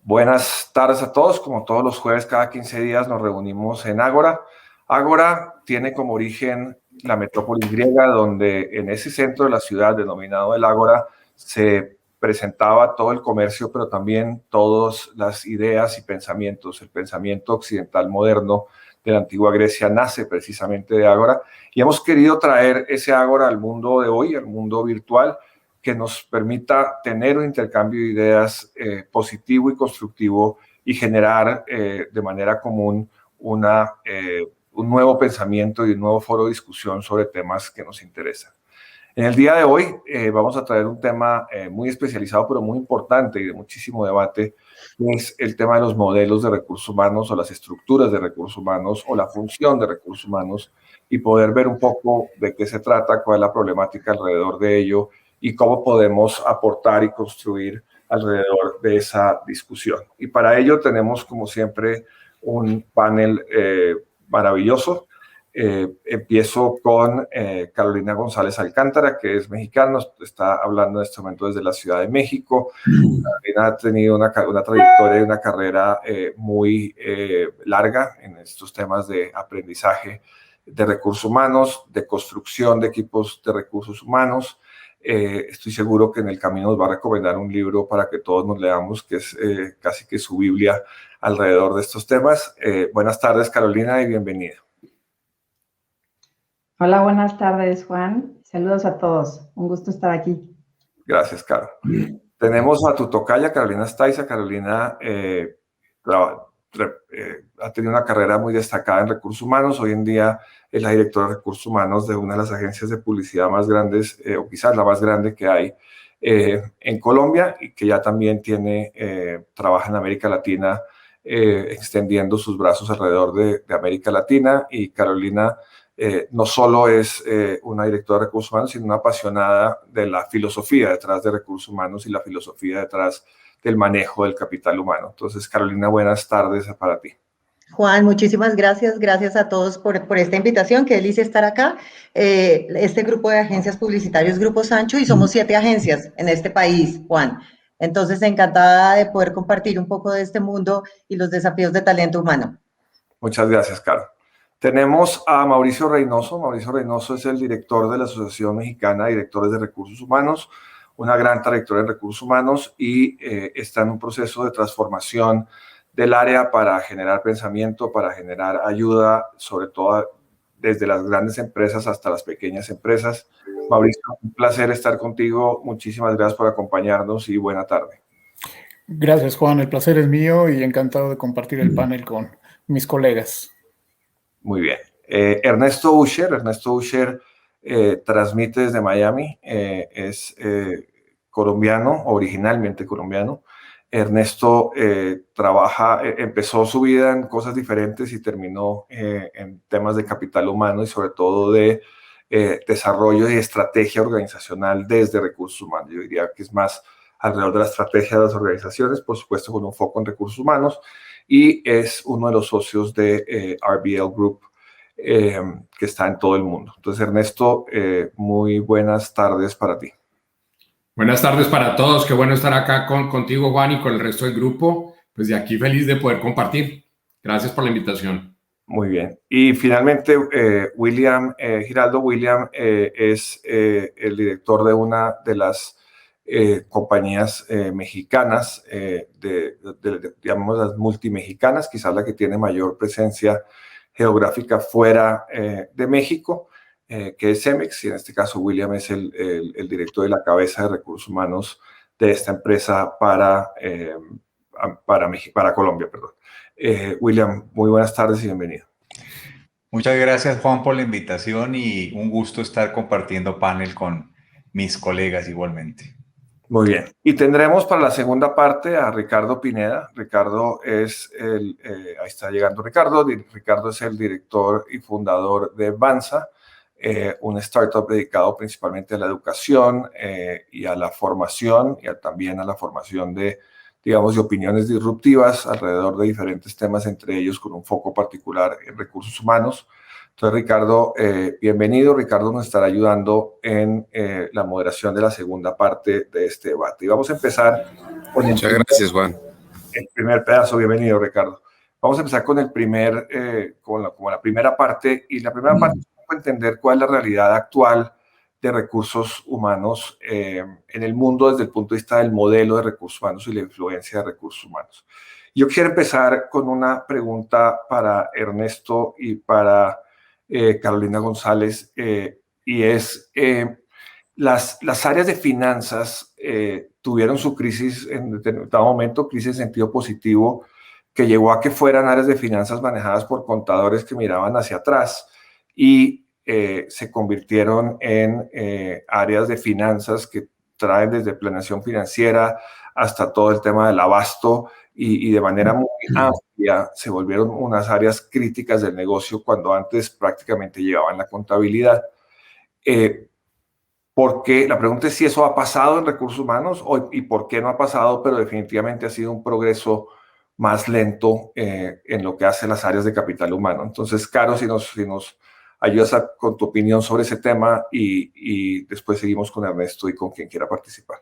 Buenas tardes a todos. Como todos los jueves, cada 15 días nos reunimos en Ágora. Ágora tiene como origen la metrópolis griega, donde en ese centro de la ciudad, denominado el Ágora, se presentaba todo el comercio, pero también todas las ideas y pensamientos. El pensamiento occidental moderno de la antigua Grecia nace precisamente de Ágora, y hemos querido traer ese Ágora al mundo de hoy, al mundo virtual, que nos permita tener un intercambio de ideas positivo y constructivo y generar de manera común un nuevo pensamiento y un nuevo foro de discusión sobre temas que nos interesan. En el día de hoy vamos a traer un tema muy especializado, pero muy importante y de muchísimo debate, que es el tema de los modelos de recursos humanos o las estructuras de recursos humanos o la función de recursos humanos, y poder ver un poco de qué se trata, cuál es la problemática alrededor de ello y cómo podemos aportar y construir alrededor de esa discusión. Y para ello tenemos, como siempre, un panel maravilloso. Empiezo con Carolina González Alcántara, que es mexicana, está hablando en este momento desde la Ciudad de México. Carolina ha tenido una trayectoria y una carrera muy larga en estos temas de aprendizaje de recursos humanos, de construcción de equipos de recursos humanos. Estoy seguro que en el camino nos va a recomendar un libro para que todos nos leamos, que es casi que su Biblia alrededor de estos temas. Buenas tardes, Carolina, y bienvenida. Hola, buenas tardes, Juan. Saludos a todos. Un gusto estar aquí. Gracias, Caro. Tenemos a tu tocaya, Carolina Staiza. Carolina ha tenido una carrera muy destacada en recursos humanos. Hoy en día es la directora de recursos humanos de una de las agencias de publicidad más grandes, o quizás la más grande que hay en Colombia, y que ya también trabaja en América Latina, extendiendo sus brazos alrededor de América Latina. Y Carolina no solo es una directora de recursos humanos, sino una apasionada de la filosofía detrás de recursos humanos y la filosofía detrás del manejo del capital humano. Entonces, Carolina, buenas tardes para ti. Juan, muchísimas gracias. Gracias a todos por esta invitación. Qué delicia estar acá. Este grupo de agencias publicitarias, Grupo Sancho, y somos 7 agencias en este país, Juan. Entonces, encantada de poder compartir un poco de este mundo y los desafíos de talento humano. Muchas gracias, Caro. Tenemos a Mauricio Reynoso. Mauricio Reynoso es el director de la Asociación Mexicana de Directores de Recursos Humanos, una gran trayectoria en recursos humanos, y está en un proceso de transformación del área para generar pensamiento, para generar ayuda, sobre todo desde las grandes empresas hasta las pequeñas empresas. Mauricio, un placer estar contigo. Muchísimas gracias por acompañarnos y buena tarde. Gracias, Juan. El placer es mío y encantado de compartir el panel con mis colegas. Muy bien. Ernesto Usher. Ernesto Usher transmite desde Miami. Es colombiano, originalmente colombiano. Ernesto empezó su vida en cosas diferentes y terminó en temas de capital humano y sobre todo de desarrollo y estrategia organizacional desde recursos humanos. Yo diría que es más alrededor de la estrategia de las organizaciones, por supuesto con un foco en recursos humanos, y es uno de los socios de RBL Group, que está en todo el mundo. Entonces, Ernesto, muy buenas tardes para ti. Buenas tardes para todos. Qué bueno estar acá contigo, Juan, y con el resto del grupo. Pues de aquí feliz de poder compartir. Gracias por la invitación. Muy bien. Y finalmente, Giraldo William es el director de una de las compañías mexicanas, llamamos las multimexicanas, quizás la que tiene mayor presencia geográfica fuera de México, que es Cemex, y en este caso William es el director de la cabeza de recursos humanos de esta empresa para Colombia, perdón. William, muy buenas tardes y bienvenido. Muchas gracias, Juan, por la invitación y un gusto estar compartiendo panel con mis colegas igualmente. Muy bien. Y tendremos para la segunda parte a Ricardo Pineda. Ricardo es ahí está llegando Ricardo. Ricardo es el director y fundador de Vanza, un startup dedicado principalmente a la educación y a la formación, y también a la formación de opiniones disruptivas alrededor de diferentes temas, entre ellos con un foco particular en recursos humanos. Entonces, Ricardo, bienvenido. Ricardo nos estará ayudando en la moderación de la segunda parte de este debate. Y vamos a empezar con Muchas gracias, Juan. el primer pedazo. Bienvenido, Ricardo. Vamos a empezar con la primera parte, y la primera parte es entender cuál es la realidad actual de recursos humanos en el mundo desde el punto de vista del modelo de recursos humanos y la influencia de recursos humanos. Yo quiero empezar con una pregunta para Ernesto y para Carolina González, y es, las áreas de finanzas tuvieron su crisis en determinado momento, crisis en sentido positivo, que llevó a que fueran áreas de finanzas manejadas por contadores que miraban hacia atrás y se convirtieron en áreas de finanzas que traen desde planeación financiera hasta todo el tema del abasto y de manera muy amplia se volvieron unas áreas críticas del negocio cuando antes prácticamente llevaban la contabilidad. ¿Por qué? La pregunta es si eso ha pasado en recursos humanos y por qué no ha pasado, pero definitivamente ha sido un progreso más lento en lo que hace las áreas de capital humano. Entonces, Caro, si nos ayudas con tu opinión sobre ese tema y después seguimos con Ernesto y con quien quiera participar.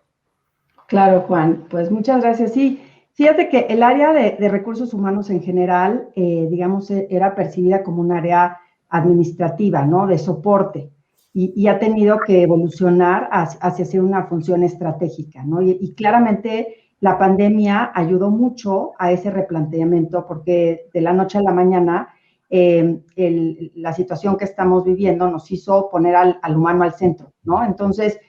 Claro, Juan, pues muchas gracias. Sí, fíjate que el área de recursos humanos en general, digamos, era percibida como un área administrativa, ¿no? De soporte, y ha tenido que evolucionar hacia ser una función estratégica, ¿no? Y claramente la pandemia ayudó mucho a ese replanteamiento porque de la noche a la mañana la situación que estamos viviendo nos hizo poner al humano al centro, ¿no? Entonces,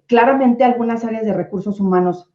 claramente algunas áreas de recursos humanos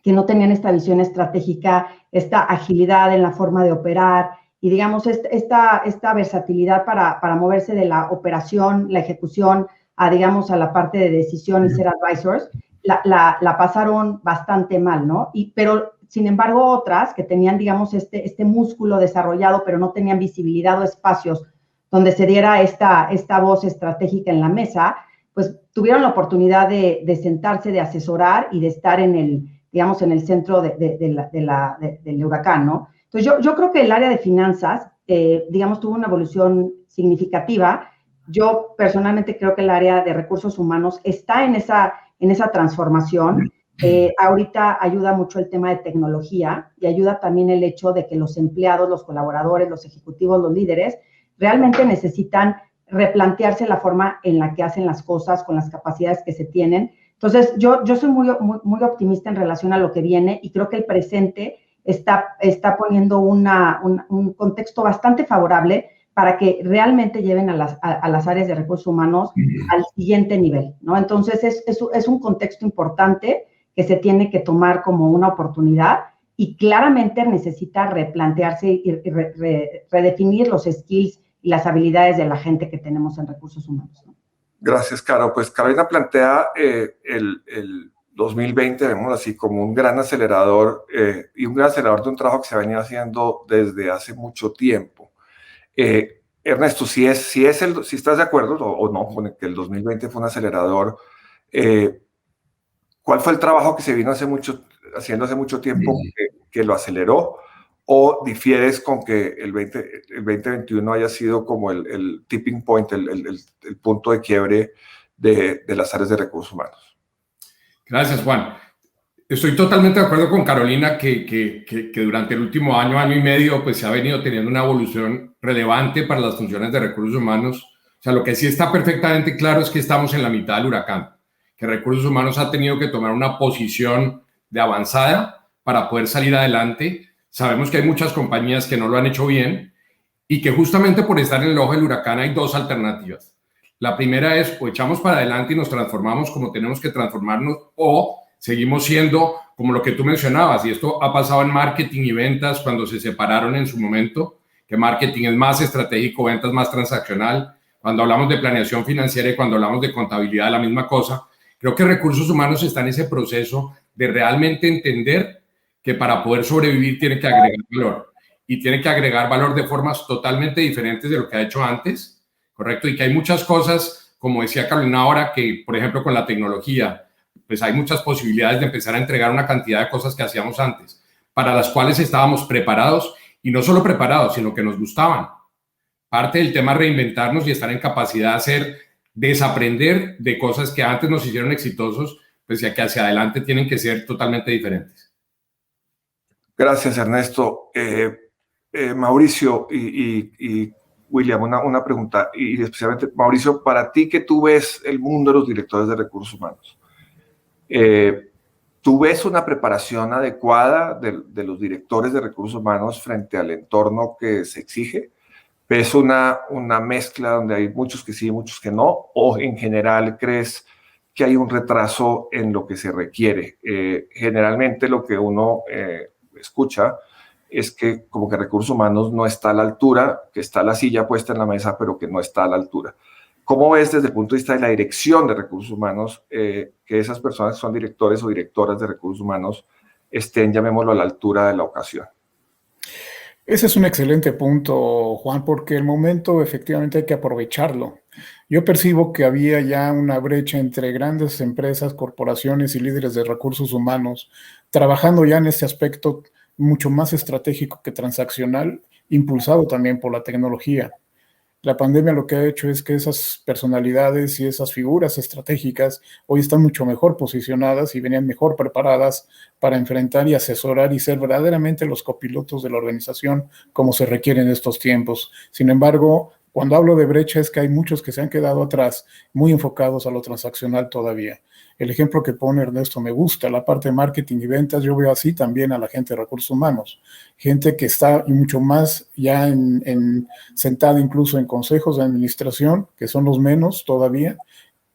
que no tenían esta visión estratégica, esta agilidad en la forma de operar y, digamos, esta versatilidad para moverse de la operación, la ejecución, digamos, a la parte de decisión y ser advisors, la pasaron bastante mal, ¿no? Pero, sin embargo, otras que tenían, digamos, este músculo desarrollado, pero no tenían visibilidad o espacios donde se diera esta voz estratégica en la mesa, pues tuvieron la oportunidad de sentarse, de asesorar y de estar en el centro del huracán, ¿no? Entonces, yo creo que el área de finanzas, digamos, tuvo una evolución significativa. Yo personalmente creo que el área de recursos humanos está en esa transformación. Ahorita ayuda mucho el tema de tecnología y ayuda también el hecho de que los empleados, los colaboradores, los ejecutivos, los líderes, realmente necesitan replantearse la forma en la que hacen las cosas con las capacidades que se tienen. Entonces, yo soy muy optimista en relación a lo que viene y creo que el presente está poniendo un contexto bastante favorable para que realmente lleven a las áreas de recursos humanos al siguiente nivel, ¿no? Entonces, es un contexto importante que se tiene que tomar como una oportunidad y claramente necesita replantearse y redefinir los skills y las habilidades de la gente que tenemos en recursos humanos, ¿no? Gracias, Caro. Pues Carolina plantea el 2020, vemos así, como un gran acelerador y un gran acelerador de un trabajo que se ha venido haciendo desde hace mucho tiempo. Ernesto, si estás de acuerdo o no con que el 2020 fue un acelerador, ¿cuál fue el trabajo que se vino haciendo hace mucho tiempo que lo aceleró? ¿O difieres con que el 2021 haya sido como el tipping point, el punto de quiebre de las áreas de recursos humanos? Gracias, Juan. Estoy totalmente de acuerdo con Carolina que durante el último año y medio, pues se ha venido teniendo una evolución relevante para las funciones de recursos humanos. O sea, lo que sí está perfectamente claro es que estamos en la mitad del huracán, que recursos humanos ha tenido que tomar una posición de avanzada para poder salir adelante. Sabemos que hay muchas compañías que no lo han hecho bien y que justamente por estar en el ojo del huracán hay dos alternativas. La primera es o echamos para adelante y nos transformamos como tenemos que transformarnos, o seguimos siendo como lo que tú mencionabas, y esto ha pasado en marketing y ventas cuando se separaron en su momento, que marketing es más estratégico, ventas más transaccional. Cuando hablamos de planeación financiera y cuando hablamos de contabilidad, la misma cosa. Creo que recursos humanos está en ese proceso de realmente entender que para poder sobrevivir tiene que agregar valor, y tiene que agregar valor de formas totalmente diferentes de lo que ha hecho antes, ¿correcto? Y que hay muchas cosas, como decía Carolina ahora, que por ejemplo con la tecnología, pues hay muchas posibilidades de empezar a entregar una cantidad de cosas que hacíamos antes, para las cuales estábamos preparados, y no solo preparados, sino que nos gustaban. Parte del tema es reinventarnos y estar en capacidad de desaprender de cosas que antes nos hicieron exitosos, pues ya que hacia adelante tienen que ser totalmente diferentes. Gracias, Ernesto. Mauricio y William, una pregunta, y especialmente, Mauricio, para ti que tú ves el mundo de los directores de recursos humanos, ¿tú ves una preparación adecuada de los directores de recursos humanos frente al entorno que se exige? ¿Ves una mezcla donde hay muchos que sí y muchos que no? ¿O en general crees que hay un retraso en lo que se requiere? Generalmente lo que uno escucha es que como que recursos humanos no está a la altura, que está la silla puesta en la mesa, pero que no está a la altura. ¿Cómo ves desde el punto de vista de la dirección de recursos humanos que esas personas que son directores o directoras de recursos humanos estén, llamémoslo, a la altura de la ocasión? Ese es un excelente punto, Juan, porque el momento efectivamente hay que aprovecharlo. Yo percibo que había ya una brecha entre grandes empresas, corporaciones y líderes de recursos humanos, trabajando ya en este aspecto mucho más estratégico que transaccional, impulsado también por la tecnología. La pandemia lo que ha hecho es que esas personalidades y esas figuras estratégicas hoy están mucho mejor posicionadas y venían mejor preparadas para enfrentar y asesorar y ser verdaderamente los copilotos de la organización como se requiere en estos tiempos. Sin embargo, cuando hablo de brecha es que hay muchos que se han quedado atrás, muy enfocados a lo transaccional todavía. El ejemplo que pone Ernesto me gusta, la parte de marketing y ventas, yo veo así también a la gente de recursos humanos, gente que está mucho más ya sentada incluso en consejos de administración, que son los menos todavía,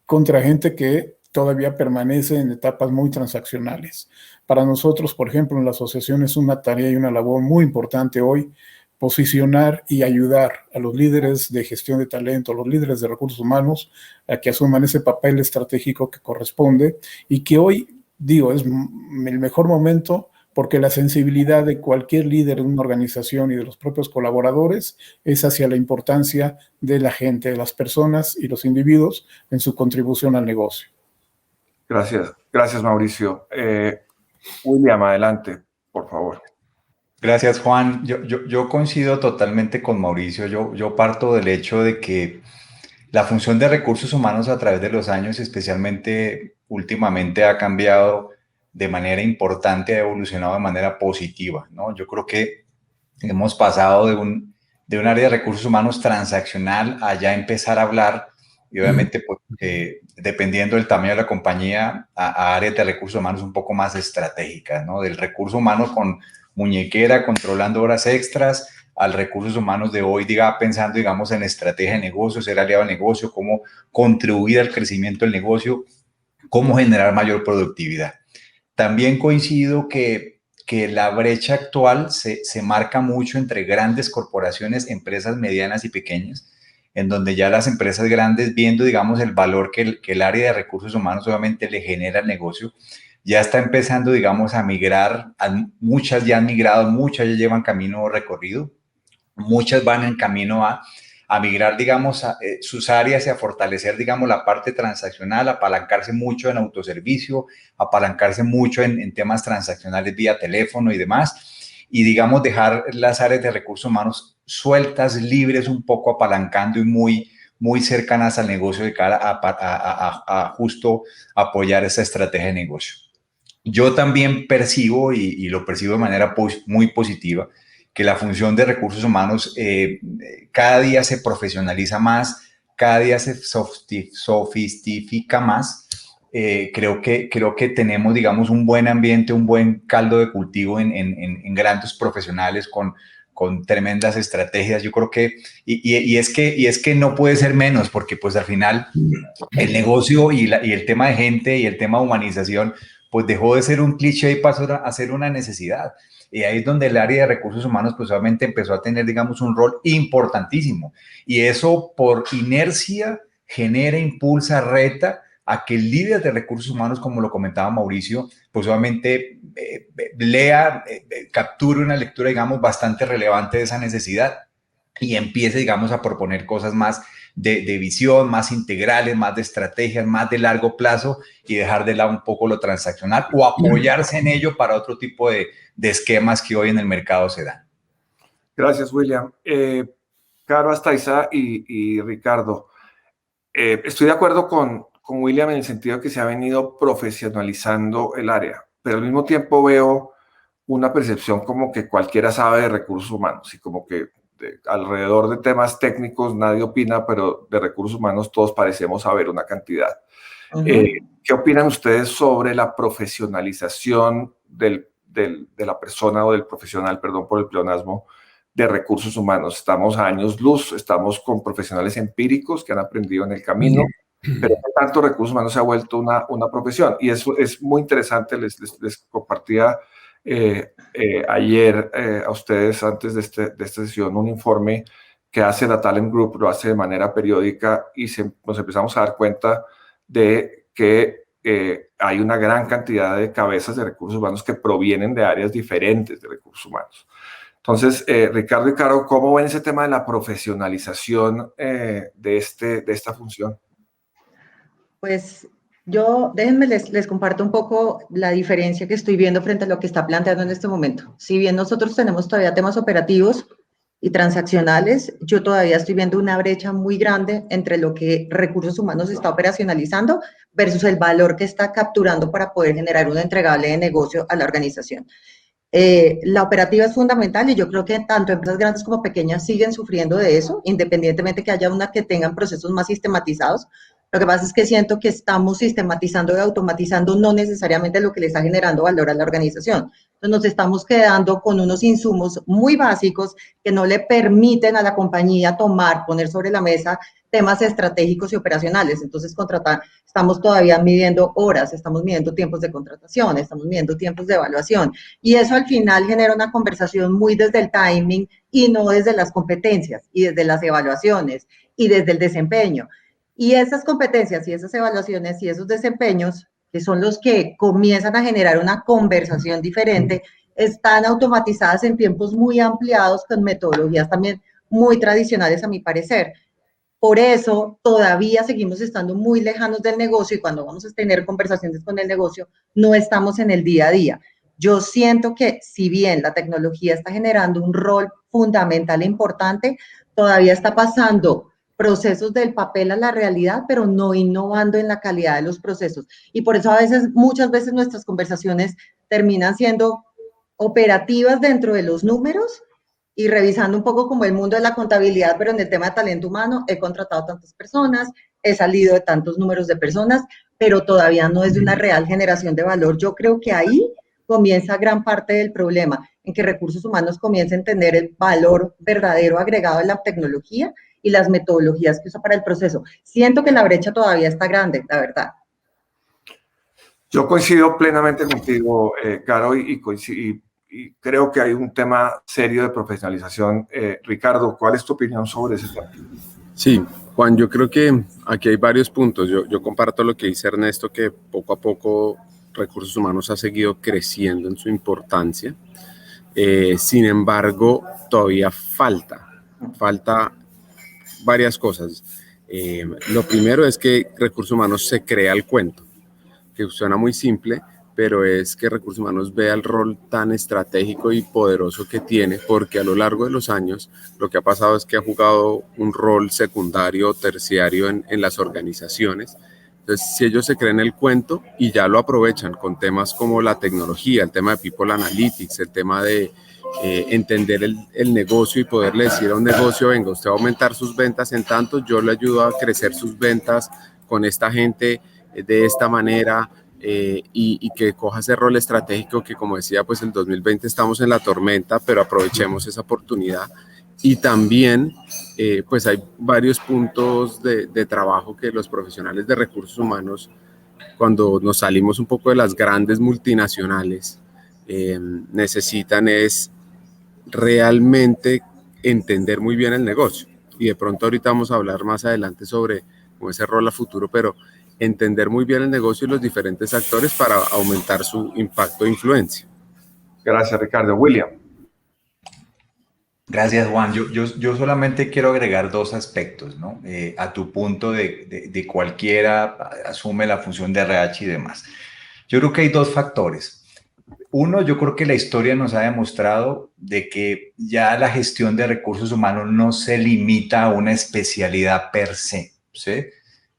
contra gente que todavía permanece en etapas muy transaccionales. Para nosotros, por ejemplo, en la asociación es una tarea y una labor muy importante hoy posicionar y ayudar a los líderes de gestión de talento, a los líderes de recursos humanos, a que asuman ese papel estratégico que corresponde y que hoy, digo, es el mejor momento porque la sensibilidad de cualquier líder de una organización y de los propios colaboradores es hacia la importancia de la gente, de las personas y los individuos en su contribución al negocio. Gracias Mauricio. William, adelante, por favor. Gracias, Juan. Yo coincido totalmente con Mauricio. Yo parto del hecho de que la función de recursos humanos a través de los años, especialmente últimamente, ha cambiado de manera importante, ha evolucionado de manera positiva, ¿no? Yo creo que hemos pasado de un área de recursos humanos transaccional a ya empezar a hablar, y obviamente, pues, dependiendo del tamaño de la compañía, a áreas de recursos humanos un poco más estratégicas, ¿no? Del recurso humano con muñequera, controlando horas extras, al recursos humanos de hoy, pensando, digamos, en estrategia de negocio, ser aliado al negocio, cómo contribuir al crecimiento del negocio, cómo generar mayor productividad. También coincido que la brecha actual se marca mucho entre grandes corporaciones, empresas medianas y pequeñas, en donde ya las empresas grandes, viendo, digamos, el valor que el área de recursos humanos obviamente le genera al negocio, ya está empezando, digamos, a migrar. Muchas ya han migrado, muchas ya llevan camino recorrido, muchas van en camino a migrar, digamos, sus áreas y a fortalecer, digamos, la parte transaccional, apalancarse mucho en autoservicio, apalancarse mucho en temas transaccionales vía teléfono y demás, y, digamos, dejar las áreas de recursos humanos sueltas, libres, un poco apalancando y muy cercanas al negocio de cara a justo apoyar esa estrategia de negocio. Yo también percibo, y lo percibo de manera muy positiva, que la función de recursos humanos cada día se profesionaliza más, cada día se sofistifica más. Creo que tenemos, digamos, un buen ambiente, un buen caldo de cultivo en grandes profesionales con tremendas estrategias. Yo creo que, y es que no puede ser menos, porque pues al final el negocio y el tema de gente y el tema de humanización, pues dejó de ser un cliché y pasó a ser una necesidad. Y ahí es donde el área de recursos humanos pues obviamente empezó a tener, digamos, un rol importantísimo. Y eso por inercia genera, impulsa, reta a que el líder de recursos humanos, como lo comentaba Mauricio, pues obviamente capture una lectura, digamos, bastante relevante de esa necesidad y empiece, digamos, a proponer cosas más de visión, más integrales, más de estrategias, más de largo plazo y dejar de lado un poco lo transaccional o apoyarse en ello para otro tipo de esquemas que hoy en el mercado se dan. Gracias, William. Caro Astaiza y Ricardo, estoy de acuerdo con William en el sentido de que se ha venido profesionalizando el área, pero al mismo tiempo veo una percepción como que cualquiera sabe de recursos humanos y como que alrededor de temas técnicos nadie opina, pero de recursos humanos todos parecemos saber una cantidad. ¿Qué opinan ustedes sobre la profesionalización de la persona o del profesional, perdón por el pleonasmo, de recursos humanos? Estamos a años luz, estamos con profesionales empíricos que han aprendido en el camino, pero ¿qué tanto recursos humanos se ha vuelto una profesión? Y eso es muy interesante, les compartía ayer a ustedes, antes de esta sesión, un informe que hace la Talent Group, lo hace de manera periódica y nos empezamos a dar cuenta de que hay una gran cantidad de cabezas de recursos humanos que provienen de áreas diferentes de recursos humanos. Entonces, Ricardo y Caro, ¿cómo ven ese tema de la profesionalización de esta función? Pues déjenme les comparto un poco la diferencia que estoy viendo frente a lo que está planteando en este momento. Si bien nosotros tenemos todavía temas operativos y transaccionales, yo todavía estoy viendo una brecha muy grande entre lo que recursos humanos está operacionalizando versus el valor que está capturando para poder generar un entregable de negocio a la organización. La operativa es fundamental y yo creo que tanto empresas grandes como pequeñas siguen sufriendo de eso, independientemente que haya una que tengan procesos más sistematizados. Lo que pasa es que siento que estamos sistematizando y automatizando no necesariamente lo que le está generando valor a la organización. Entonces nos estamos quedando con unos insumos muy básicos que no le permiten a la compañía poner sobre la mesa temas estratégicos y operacionales. Entonces estamos todavía midiendo horas, estamos midiendo tiempos de contratación, estamos midiendo tiempos de evaluación. Y eso al final genera una conversación muy desde el timing y no desde las competencias y desde las evaluaciones y desde el desempeño. Y esas competencias y esas evaluaciones y esos desempeños, que son los que comienzan a generar una conversación diferente, están automatizadas en tiempos muy ampliados con metodologías también muy tradicionales a mi parecer. Por eso todavía seguimos estando muy lejanos del negocio y cuando vamos a tener conversaciones con el negocio no estamos en el día a día. Yo siento que si bien la tecnología está generando un rol fundamental e importante, todavía está pasando procesos del papel a la realidad, pero no innovando en la calidad de los procesos. Y por eso muchas veces nuestras conversaciones terminan siendo operativas dentro de los números y revisando un poco como el mundo de la contabilidad, pero en el tema de talento humano, he contratado tantas personas, he salido de tantos números de personas, pero todavía no es de una real generación de valor. Yo creo que ahí comienza gran parte del problema, en que recursos humanos comiencen a entender el valor verdadero agregado de la tecnología y las metodologías que usa para el proceso. Siento que la brecha todavía está grande, la verdad. Yo coincido plenamente contigo, Caro, y creo que hay un tema serio de profesionalización. Ricardo, ¿cuál es tu opinión sobre ese tema? Sí, Juan, yo creo que aquí hay varios puntos. Yo comparto lo que dice Ernesto, que poco a poco recursos humanos ha seguido creciendo en su importancia. Sin embargo, todavía falta varias cosas. Lo primero es que recursos humanos se crea el cuento, que suena muy simple, pero es que recursos humanos vea el rol tan estratégico y poderoso que tiene, porque a lo largo de los años lo que ha pasado es que ha jugado un rol secundario o terciario en las organizaciones. Entonces, si ellos se creen el cuento y ya lo aprovechan con temas como la tecnología, el tema de People Analytics, el tema de entender el negocio y poderle decir a un negocio, venga, usted va a aumentar sus ventas en tanto, yo le ayudo a crecer sus ventas con esta gente de esta manera, y que coja ese rol estratégico que, como decía, pues en 2020 estamos en la tormenta, pero aprovechemos esa oportunidad. Y también pues hay varios puntos de trabajo que los profesionales de recursos humanos, cuando nos salimos un poco de las grandes multinacionales, necesitan es realmente entender muy bien el negocio. Y de pronto ahorita vamos a hablar más adelante sobre ese rol a futuro, pero entender muy bien el negocio y los diferentes actores para aumentar su impacto e influencia. Gracias, Ricardo. William. Gracias, Juan. Yo solamente quiero agregar dos aspectos, ¿no? A tu punto de cualquiera asume la función de RH y demás. Yo creo que hay dos factores. Uno, yo creo que la historia nos ha demostrado de que ya la gestión de recursos humanos no se limita a una especialidad per se, ¿sí?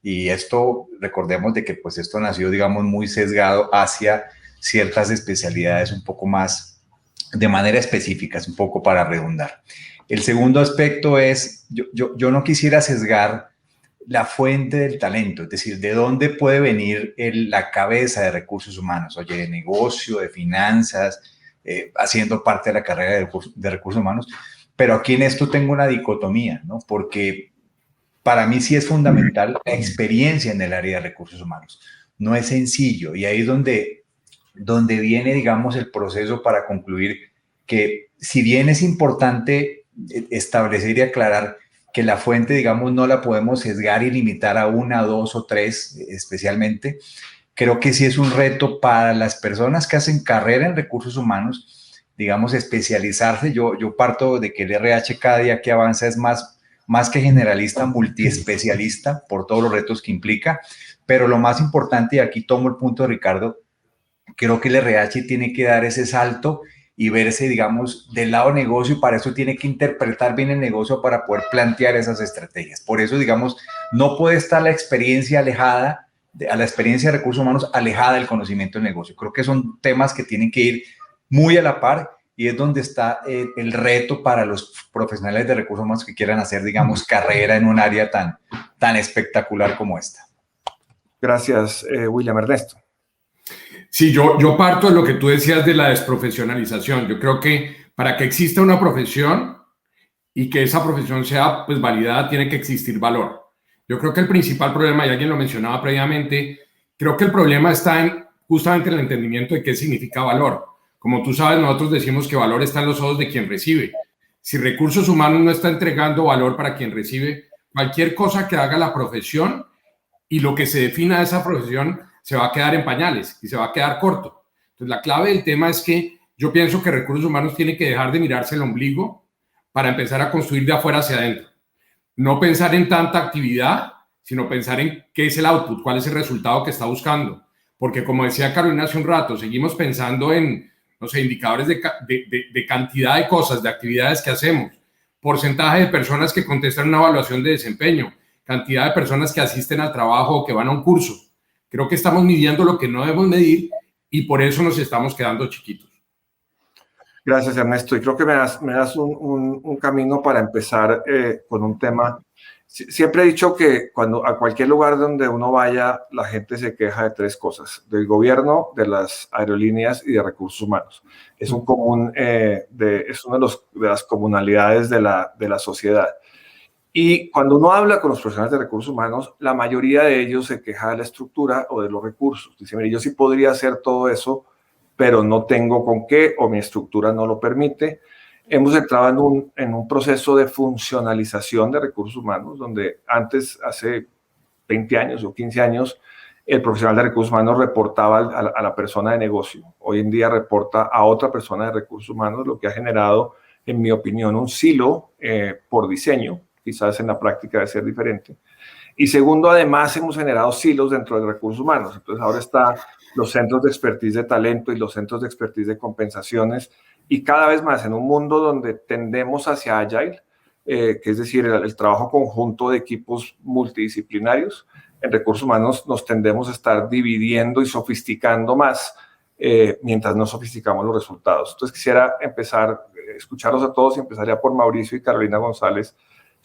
Y esto, recordemos de que pues esto nació, digamos, muy sesgado hacia ciertas especialidades un poco más de manera específica, es un poco para redundar. El segundo aspecto es, yo no quisiera sesgar la fuente del talento, es decir, de dónde puede venir la cabeza de recursos humanos, oye, de negocio, de finanzas, haciendo parte de la carrera de recursos humanos, pero aquí en esto tengo una dicotomía, ¿no? Porque para mí sí es fundamental la experiencia en el área de recursos humanos. No es sencillo y ahí es donde viene, digamos, el proceso para concluir que si bien es importante establecer y aclarar que la fuente, digamos, no la podemos sesgar y limitar a una, dos o tres especialmente, creo que sí es un reto para las personas que hacen carrera en recursos humanos, digamos, especializarse. Yo parto de que el RH cada día que avanza es más que generalista, multiespecialista por todos los retos que implica, pero lo más importante, y aquí tomo el punto de Ricardo, creo que el RH tiene que dar ese salto y verse, digamos, del lado negocio, y para eso tiene que interpretar bien el negocio para poder plantear esas estrategias. Por eso, digamos, no puede estar la experiencia alejada, a la experiencia de recursos humanos alejada del conocimiento del negocio. Creo que son temas que tienen que ir muy a la par y es donde está el reto para los profesionales de recursos humanos que quieran hacer, digamos, carrera en un área tan espectacular como esta. Gracias, William. Ernesto. Sí, yo parto de lo que tú decías de la desprofesionalización. Yo creo que para que exista una profesión y que esa profesión sea pues validada, tiene que existir valor. Yo creo que el principal problema, y alguien lo mencionaba previamente, creo que el problema está justamente en el entendimiento de qué significa valor. Como tú sabes, nosotros decimos que valor está en los ojos de quien recibe. Si recursos humanos no está entregando valor para quien recibe, cualquier cosa que haga la profesión y lo que se defina de esa profesión se va a quedar en pañales y se va a quedar corto. Entonces, la clave del tema es que yo pienso que recursos humanos tiene que dejar de mirarse el ombligo para empezar a construir de afuera hacia adentro. No pensar en tanta actividad, sino pensar en qué es el output, cuál es el resultado que está buscando. Porque como decía Carolina hace un rato, seguimos pensando en, no sé, indicadores de cantidad de cosas, de actividades que hacemos, porcentaje de personas que contestan una evaluación de desempeño, cantidad de personas que asisten al trabajo o que van a un curso. Creo que estamos midiendo lo que no debemos medir y por eso nos estamos quedando chiquitos. Gracias, Ernesto. Y creo que me das un camino para empezar con un tema. Siempre he dicho que a cualquier lugar donde uno vaya, la gente se queja de tres cosas: del gobierno, de las aerolíneas y de recursos humanos. Es un común, es una de las comunalidades de la sociedad. Y cuando uno habla con los profesionales de recursos humanos, la mayoría de ellos se queja de la estructura o de los recursos. Dicen, mire, yo sí podría hacer todo eso, pero no tengo con qué o mi estructura no lo permite. Hemos entrado en un proceso de funcionalización de recursos humanos, donde antes, hace 20 años o 15 años, el profesional de recursos humanos reportaba a la persona de negocio. Hoy en día reporta a otra persona de recursos humanos, lo que ha generado, en mi opinión, un silo por diseño. Quizás en la práctica debe ser diferente. Y segundo, además, hemos generado silos dentro de recursos humanos. Entonces, ahora están los centros de expertise de talento y los centros de expertise de compensaciones. Y cada vez más en un mundo donde tendemos hacia Agile, que es decir, el trabajo conjunto de equipos multidisciplinarios, en recursos humanos nos tendemos a estar dividiendo y sofisticando más mientras no sofisticamos los resultados. Entonces, quisiera escucharlos a todos y empezaría por Mauricio y Carolina González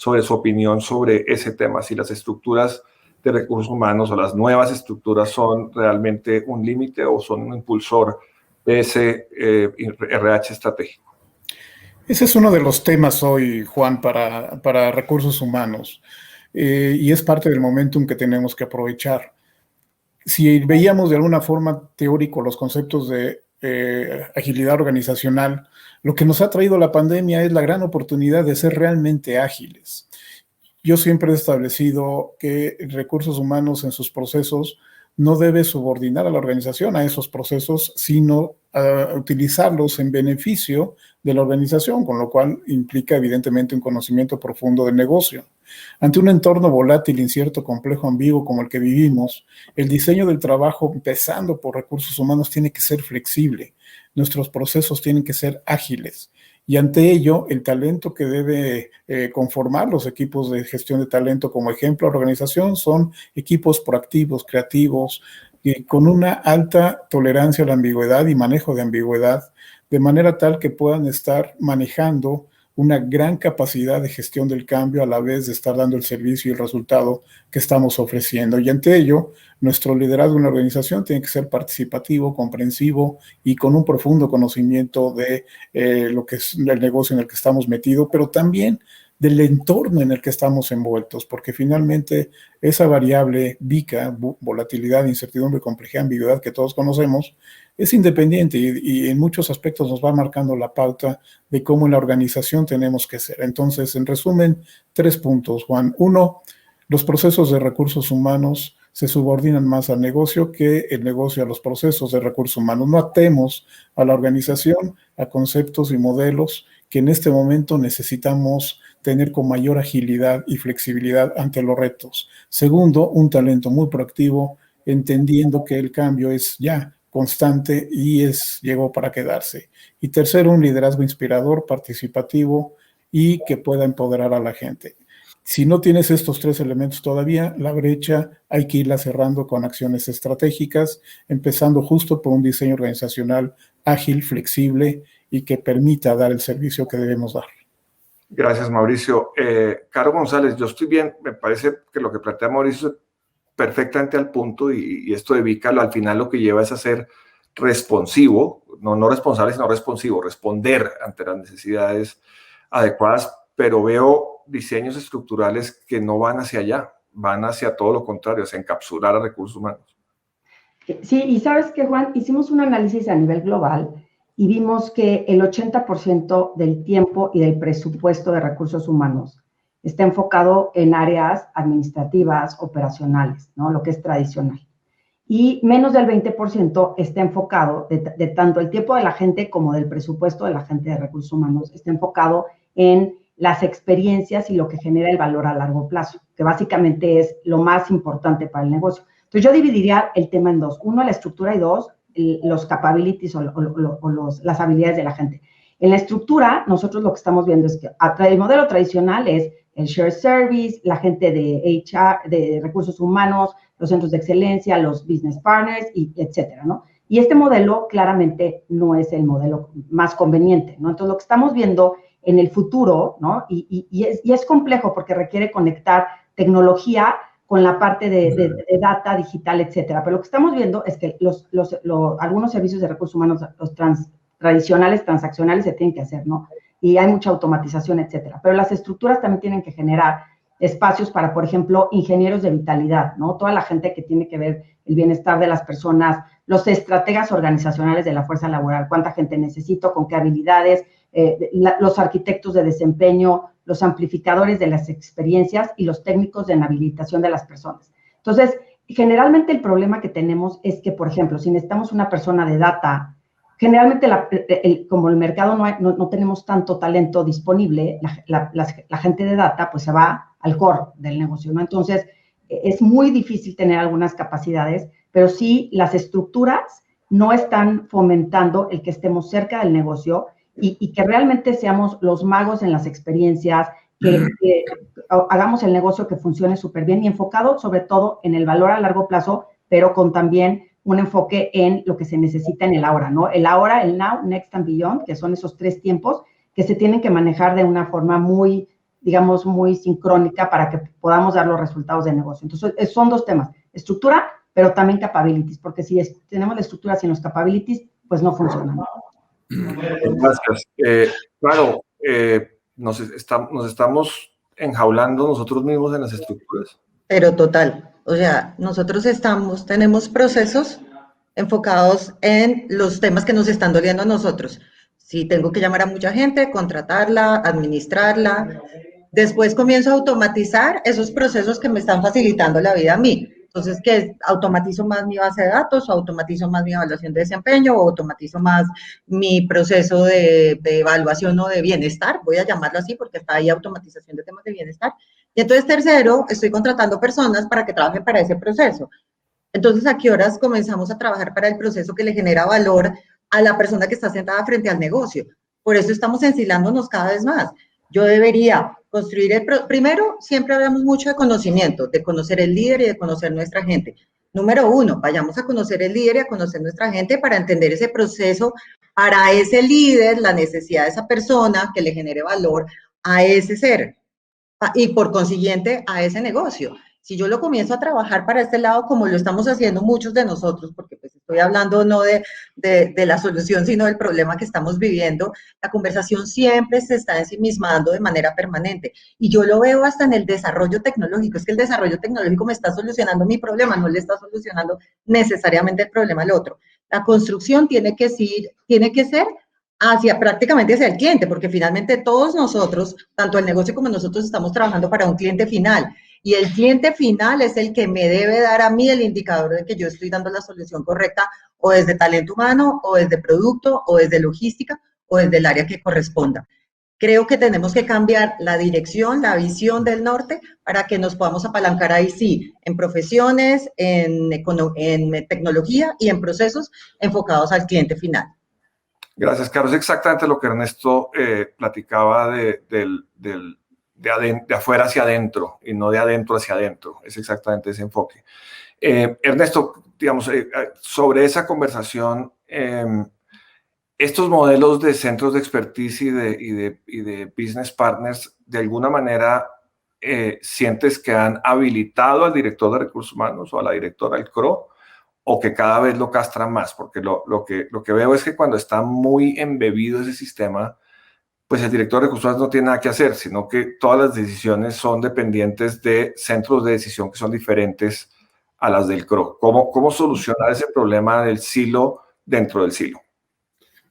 sobre su opinión sobre ese tema, si las estructuras de recursos humanos o las nuevas estructuras son realmente un límite o son un impulsor de ese RH estratégico. Ese es uno de los temas hoy, Juan, para recursos humanos, y es parte del momentum que tenemos que aprovechar. Si veíamos de alguna forma teórico los conceptos de agilidad organizacional, lo que nos ha traído la pandemia es la gran oportunidad de ser realmente ágiles. Yo siempre he establecido que recursos humanos en sus procesos no debe subordinar a la organización a esos procesos, sino utilizarlos en beneficio de la organización, con lo cual implica evidentemente un conocimiento profundo del negocio. Ante un entorno volátil, incierto, complejo, ambiguo como el que vivimos, el diseño del trabajo, empezando por recursos humanos, tiene que ser flexible. Nuestros procesos tienen que ser ágiles. Y ante ello, el talento que debe conformar los equipos de gestión de talento como ejemplo de organización son equipos proactivos, creativos, con una alta tolerancia a la ambigüedad y manejo de ambigüedad, de manera tal que puedan estar manejando una gran capacidad de gestión del cambio a la vez de estar dando el servicio y el resultado que estamos ofreciendo. Y ante ello, nuestro liderazgo en la organización tiene que ser participativo, comprensivo y con un profundo conocimiento de lo que es el negocio en el que estamos metidos, pero también del entorno en el que estamos envueltos, porque finalmente esa variable VICA, volatilidad, incertidumbre, complejidad, ambigüedad que todos conocemos, es independiente y en muchos aspectos nos va marcando la pauta de cómo en la organización tenemos que ser. Entonces, en resumen, 3 puntos, Juan. 1, los procesos de recursos humanos se subordinan más al negocio que el negocio a los procesos de recursos humanos. No atemos a la organización a conceptos y modelos que en este momento necesitamos tener con mayor agilidad y flexibilidad ante los retos. Segundo, un talento muy proactivo, entendiendo que el cambio es ya constante y llegó para quedarse. Y tercero, un liderazgo inspirador, participativo y que pueda empoderar a la gente. Si no tienes estos 3 elementos todavía, la brecha hay que irla cerrando con acciones estratégicas, empezando justo por un diseño organizacional ágil, flexible y que permita dar el servicio que debemos dar. Gracias, Mauricio. Caro González, yo estoy bien, me parece que lo que plantea Mauricio es perfectamente al punto y esto de VICA al final lo que lleva es a ser responsivo, no responsable, sino responsivo, responder ante las necesidades adecuadas, pero veo diseños estructurales que no van hacia allá, van hacia todo lo contrario, hacia encapsular a recursos humanos. Sí, y sabes que, Juan, hicimos un análisis a nivel global y vimos que el 80% del tiempo y del presupuesto de recursos humanos está enfocado en áreas administrativas, operacionales, ¿no? Lo que es tradicional. Y menos del 20% está enfocado, de tanto el tiempo de la gente como del presupuesto de la gente de recursos humanos, está enfocado en las experiencias y lo que genera el valor a largo plazo, que básicamente es lo más importante para el negocio. Entonces, yo dividiría el tema en 2. 1, la estructura, y 2, los capabilities las habilidades de la gente. En la estructura, nosotros lo que estamos viendo es que el modelo tradicional es el shared service, la gente de HR, de recursos humanos, los centros de excelencia, los business partners, etcétera, ¿no? Y este modelo claramente no es el modelo más conveniente, ¿no? Entonces, lo que estamos viendo en el futuro, ¿no? Y es complejo porque requiere conectar tecnología con la parte de data digital, etcétera. Pero lo que estamos viendo es que algunos servicios de recursos humanos, los tradicionales, transaccionales, se tienen que hacer, ¿no? Y hay mucha automatización, etcétera. Pero las estructuras también tienen que generar espacios para, por ejemplo, ingenieros de vitalidad, ¿no? Toda la gente que tiene que ver el bienestar de las personas, los estrategas organizacionales de la fuerza laboral, cuánta gente necesito, con qué habilidades, los arquitectos de desempeño, los amplificadores de las experiencias y los técnicos de habilitación de las personas. Entonces, generalmente el problema que tenemos es que, por ejemplo, si necesitamos una persona de data, generalmente como el mercado no tenemos tanto talento disponible, la gente de data pues se va al core del negocio, ¿no? Entonces, es muy difícil tener algunas capacidades, pero sí las estructuras no están fomentando el que estemos cerca del negocio y que realmente seamos los magos en las experiencias, que hagamos el negocio que funcione súper bien y enfocado sobre todo en el valor a largo plazo, pero con también un enfoque en lo que se necesita en el ahora, ¿no? El ahora, el now, next and beyond, que son esos 3 tiempos que se tienen que manejar de una forma muy, digamos, muy sincrónica para que podamos dar los resultados de negocio. Entonces, son 2 temas, estructura, pero también capabilities, porque si tenemos la estructura sin los capabilities, pues no funciona, ¿no? Gracias. Claro, nos estamos enjaulando nosotros mismos en las estructuras. Pero total, o sea, nosotros tenemos procesos enfocados en los temas que nos están doliendo a nosotros. Si tengo que llamar a mucha gente, contratarla, administrarla, después comienzo a automatizar esos procesos que me están facilitando la vida a mí. Entonces, ¿qué? Automatizo más mi base de datos, o automatizo más mi evaluación de desempeño, o automatizo más mi proceso de evaluación o de bienestar, voy a llamarlo así porque está ahí automatización de temas de bienestar. Y entonces, tercero, estoy contratando personas para que trabajen para ese proceso. Entonces, ¿a qué horas comenzamos a trabajar para el proceso que le genera valor a la persona que está sentada frente al negocio? Por eso estamos ensilándonos cada vez más. Yo debería construir primero, siempre hablamos mucho de conocimiento, de conocer el líder y de conocer nuestra gente. Número 1, vayamos a conocer el líder y a conocer nuestra gente para entender ese proceso para ese líder la necesidad de esa persona que le genere valor a ese ser y por consiguiente a ese negocio. Si yo lo comienzo a trabajar para este lado, como lo estamos haciendo muchos de nosotros, porque pues estoy hablando no de la solución, sino del problema que estamos viviendo, la conversación siempre se está ensimismando de manera permanente. Y yo lo veo hasta en el desarrollo tecnológico. Es que el desarrollo tecnológico me está solucionando mi problema, no le está solucionando necesariamente el problema al otro. La construcción tiene que ser prácticamente hacia el cliente, porque finalmente todos nosotros, tanto el negocio como nosotros, estamos trabajando para un cliente final. Y el cliente final es el que me debe dar a mí el indicador de que yo estoy dando la solución correcta, o desde talento humano, o desde producto, o desde logística, o desde el área que corresponda. Creo que tenemos que cambiar la dirección, la visión del norte, para que nos podamos apalancar ahí sí, en profesiones, en tecnología y en procesos enfocados al cliente final. Gracias, Carlos. Es exactamente lo que Ernesto platicaba de afuera hacia adentro y no de adentro hacia adentro. Es exactamente ese enfoque. Ernesto, digamos, sobre esa conversación, estos modelos de centros de expertise y de business partners, de alguna manera, ¿sientes que han habilitado al director de recursos humanos o a la directora del CRO, o que cada vez lo castran más? Porque lo que veo es que cuando está muy embebido ese sistema, pues el director de recursos humanos no tiene nada que hacer, sino que todas las decisiones son dependientes de centros de decisión que son diferentes a las del CRO. ¿Cómo solucionar ese problema del silo dentro del silo?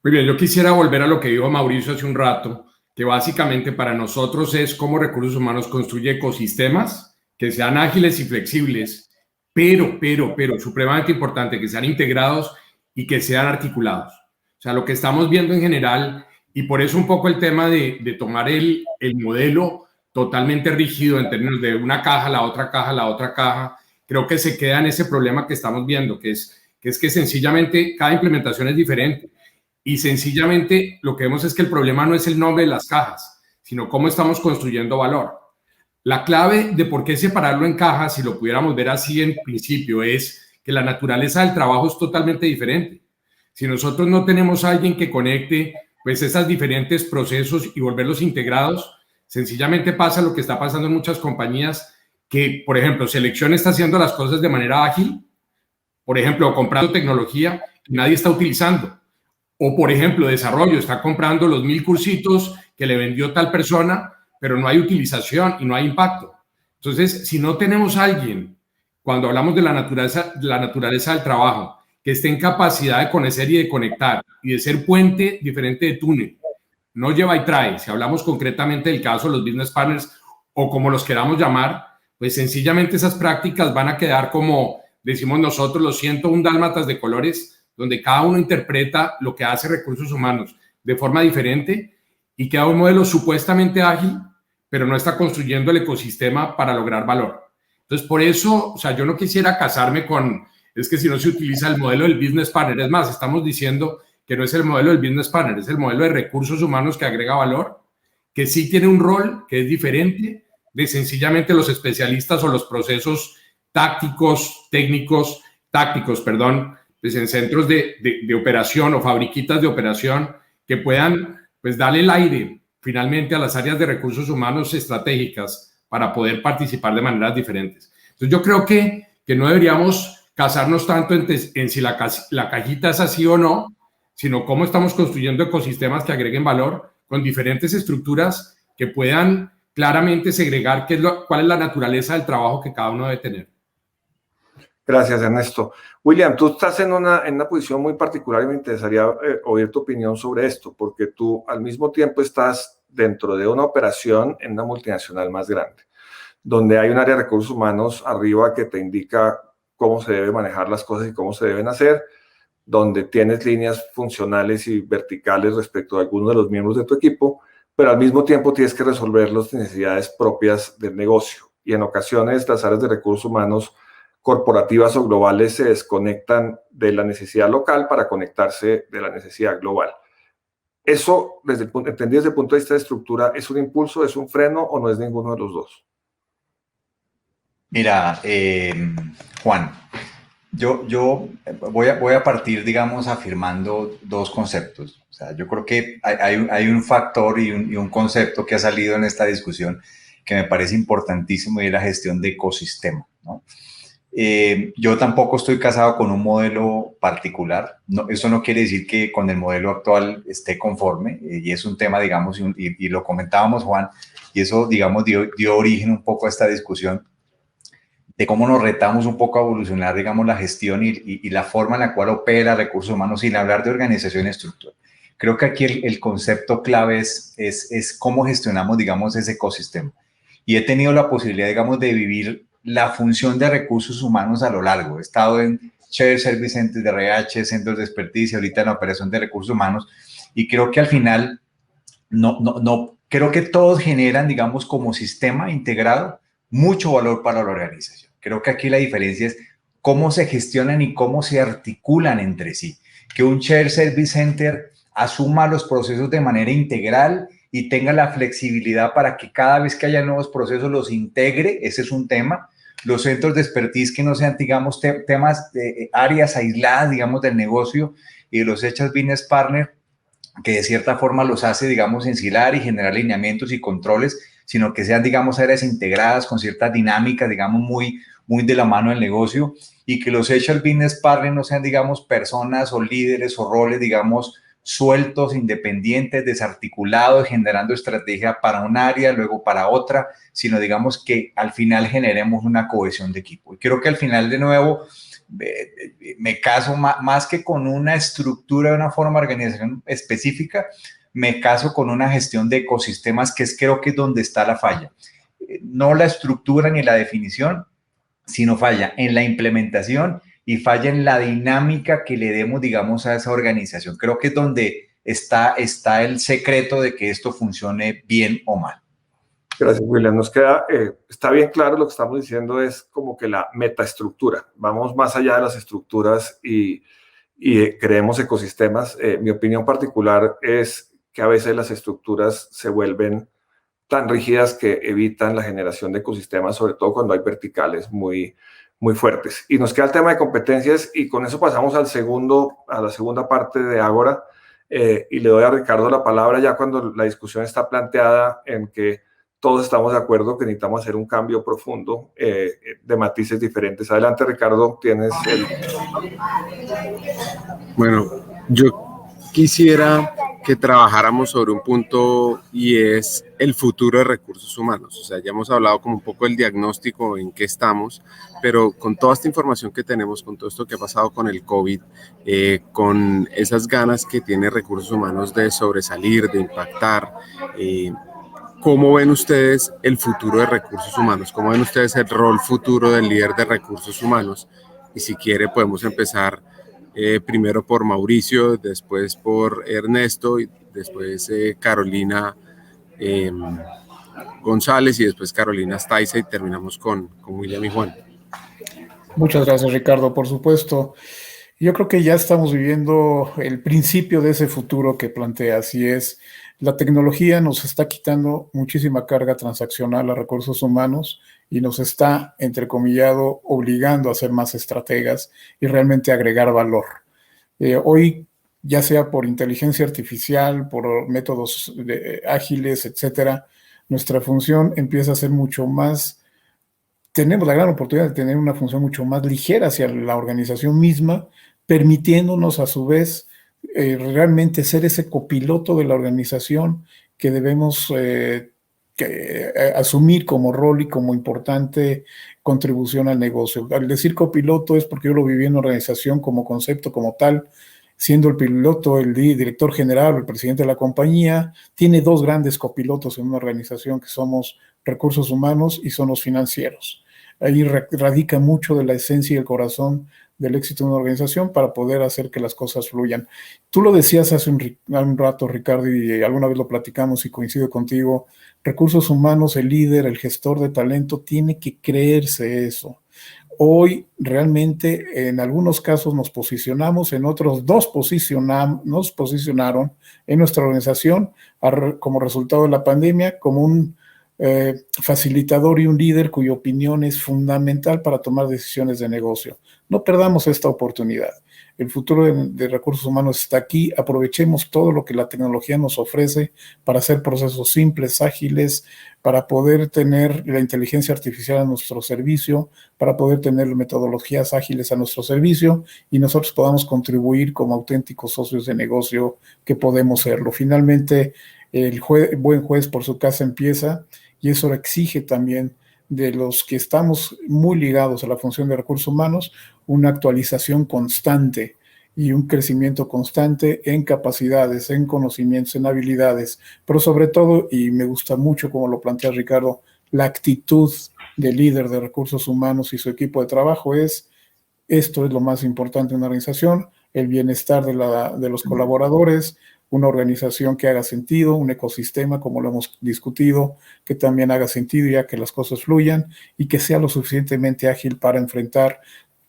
Muy bien, yo quisiera volver a lo que dijo Mauricio hace un rato, que básicamente para nosotros es cómo recursos humanos construye ecosistemas que sean ágiles y flexibles, pero supremamente importante, que sean integrados y que sean articulados. O sea, lo que estamos viendo en general, y por eso un poco el tema de tomar el modelo totalmente rígido en términos de una caja, la otra caja, creo que se queda en ese problema que estamos viendo, que es que sencillamente cada implementación es diferente. Y sencillamente lo que vemos es que el problema no es el nombre de las cajas, sino cómo estamos construyendo valor. La clave de por qué separarlo en cajas, si lo pudiéramos ver así en principio, es que la naturaleza del trabajo es totalmente diferente. Si nosotros no tenemos a alguien que conecte pues esos diferentes procesos y volverlos integrados, sencillamente pasa lo que está pasando en muchas compañías, que, por ejemplo, selección está haciendo las cosas de manera ágil, por ejemplo, comprando tecnología que nadie está utilizando. O, por ejemplo, desarrollo, está comprando los 1000 cursitos que le vendió tal persona, pero no hay utilización y no hay impacto. Entonces, si no tenemos a alguien, cuando hablamos de la naturaleza del trabajo, que esté en capacidad de conocer y de conectar y de ser puente diferente de túnel, no lleva y trae, si hablamos concretamente del caso de los business partners o como los queramos llamar, pues sencillamente esas prácticas van a quedar como, decimos nosotros, los 101 dálmatas de colores, donde cada uno interpreta lo que hace recursos humanos de forma diferente y queda un modelo supuestamente ágil, pero no está construyendo el ecosistema para lograr valor. Entonces, por eso, o sea, yo no quisiera casarme con, es que si no se utiliza el modelo del business partner, es más, estamos diciendo que no es el modelo del business partner, es el modelo de recursos humanos que agrega valor, que sí tiene un rol que es diferente de sencillamente los especialistas o los procesos tácticos, pues en centros de operación o fabriquitas de operación que puedan pues darle el aire finalmente a las áreas de recursos humanos estratégicas para poder participar de maneras diferentes. Entonces yo creo que no deberíamos casarnos tanto en si la cajita es así o no, sino cómo estamos construyendo ecosistemas que agreguen valor con diferentes estructuras que puedan claramente segregar cuál es la naturaleza del trabajo que cada uno debe tener. Gracias, Ernesto. William, tú estás en una posición muy particular y me interesaría oír tu opinión sobre esto, porque tú al mismo tiempo estás dentro de una operación en una multinacional más grande, donde hay un área de recursos humanos arriba que te indica cómo se deben manejar las cosas y cómo se deben hacer, donde tienes líneas funcionales y verticales respecto a algunos de los miembros de tu equipo, pero al mismo tiempo tienes que resolver las necesidades propias del negocio. Y en ocasiones las áreas de recursos humanos corporativas o globales se desconectan de la necesidad local para conectarse de la necesidad global. ¿Eso, entendido desde el punto de vista de estructura, es un impulso, es un freno o no es ninguno de los dos? Mira, Juan, yo voy a partir, digamos, afirmando dos conceptos. O sea, yo creo que hay un factor y un concepto que ha salido en esta discusión que me parece importantísimo y es la gestión de ecosistema, ¿no? Yo tampoco estoy casado con un modelo particular. No, eso no quiere decir que con el modelo actual esté conforme, y es un tema, digamos, y lo comentábamos, Juan, y eso, digamos, dio origen un poco a esta discusión de cómo nos retamos un poco a evolucionar, digamos, la gestión y la forma en la cual opera recursos humanos sin hablar de organización y estructura. Creo que aquí el concepto clave es cómo gestionamos, digamos, ese ecosistema. Y he tenido la posibilidad, digamos, de vivir la función de recursos humanos a lo largo. He estado en Shared Service Centers de RH, centros de expertise, ahorita en la operación de recursos humanos, y creo que al final creo que todos generan, digamos, como sistema integrado, mucho valor para la organización. Creo que aquí la diferencia es cómo se gestionan y cómo se articulan entre sí. Que un Shared Service Center asuma los procesos de manera integral y tenga la flexibilidad para que cada vez que haya nuevos procesos los integre, ese es un tema. Los centros de expertise que no sean, digamos, temas de áreas aisladas, digamos, del negocio, y los hechas business partner, que de cierta forma los hace, digamos, ensilar y generar lineamientos y controles, sino que sean, digamos, áreas integradas con ciertas dinámicas, digamos, muy de la mano del negocio, y que los HR Business Partners no sean, digamos, personas o líderes o roles, digamos, sueltos, independientes, desarticulados, generando estrategia para un área, luego para otra, sino, digamos, que al final generemos una cohesión de equipo. Y creo que al final, de nuevo, me caso más que con una estructura de una forma de organización específica, me caso con una gestión de ecosistemas, que creo que es donde está la falla. No la estructura ni la definición, sino falla en la implementación y falla en la dinámica que le demos, digamos, a esa organización. Creo que es donde está el secreto de que esto funcione bien o mal. Gracias, William. Nos queda, está bien claro, lo que estamos diciendo es como que la metaestructura. Vamos más allá de las estructuras y creemos ecosistemas. Mi opinión particular es que a veces las estructuras se vuelven tan rígidas que evitan la generación de ecosistemas, sobre todo cuando hay verticales muy fuertes. Y nos queda el tema de competencias, y con eso pasamos a la segunda parte de Ágora, y le doy a Ricardo la palabra ya cuando la discusión está planteada en que todos estamos de acuerdo que necesitamos hacer un cambio profundo de matices diferentes. Adelante, Ricardo, tienes el... Bueno, yo quisiera que trabajáramos sobre un punto, y es el futuro de recursos humanos. O sea, ya hemos hablado como un poco del diagnóstico, en qué estamos, pero con toda esta información que tenemos, con todo esto que ha pasado con el COVID, con esas ganas que tiene recursos humanos de sobresalir, de impactar, ¿cómo ven ustedes el futuro de recursos humanos? ¿Cómo ven ustedes el rol futuro del líder de recursos humanos? Y si quiere podemos empezar primero por Mauricio, después por Ernesto, y después Carolina González, y después Carolina Staiza, y terminamos con William y Juan. Muchas gracias, Ricardo. Por supuesto, yo creo que ya estamos viviendo el principio de ese futuro que planteas, y es la tecnología nos está quitando muchísima carga transaccional a recursos humanos y nos está, entrecomillado, obligando a ser más estrategas y realmente agregar valor. Hoy, ya sea por inteligencia artificial, por métodos ágiles, etcétera, nuestra función empieza a ser mucho más, tenemos la gran oportunidad de tener una función mucho más ligera hacia la organización misma, permitiéndonos a su vez realmente ser ese copiloto de la organización que debemos asumir como rol y como importante contribución al negocio. Al decir copiloto es porque yo lo viví en una organización como concepto, como tal, siendo el piloto el director general o el presidente de la compañía. Tiene dos grandes copilotos en una organización, que somos recursos humanos y son los financieros. Ahí radica mucho de la esencia y el corazón del éxito de una organización para poder hacer que las cosas fluyan. Tú lo decías hace un rato, Ricardo, y alguna vez lo platicamos y coincido contigo. Recursos humanos, el líder, el gestor de talento, tiene que creerse eso. Hoy realmente en algunos casos nos posicionamos, en otros nos posicionaron en nuestra organización como resultado de la pandemia como un facilitador y un líder cuya opinión es fundamental para tomar decisiones de negocio. No perdamos esta oportunidad. El futuro de recursos humanos está aquí. Aprovechemos todo lo que la tecnología nos ofrece para hacer procesos simples, ágiles, para poder tener la inteligencia artificial a nuestro servicio, para poder tener metodologías ágiles a nuestro servicio y nosotros podamos contribuir como auténticos socios de negocio que podemos serlo. Finalmente, el buen juez por su casa empieza, y eso exige también de los que estamos muy ligados a la función de recursos humanos una actualización constante y un crecimiento constante en capacidades, en conocimientos, en habilidades, pero sobre todo, y me gusta mucho como lo plantea Ricardo, la actitud del líder de recursos humanos y su equipo de trabajo esto es lo más importante en una organización, el bienestar de los colaboradores, una organización que haga sentido, un ecosistema, como lo hemos discutido, que también haga sentido ya que las cosas fluyan y que sea lo suficientemente ágil para enfrentar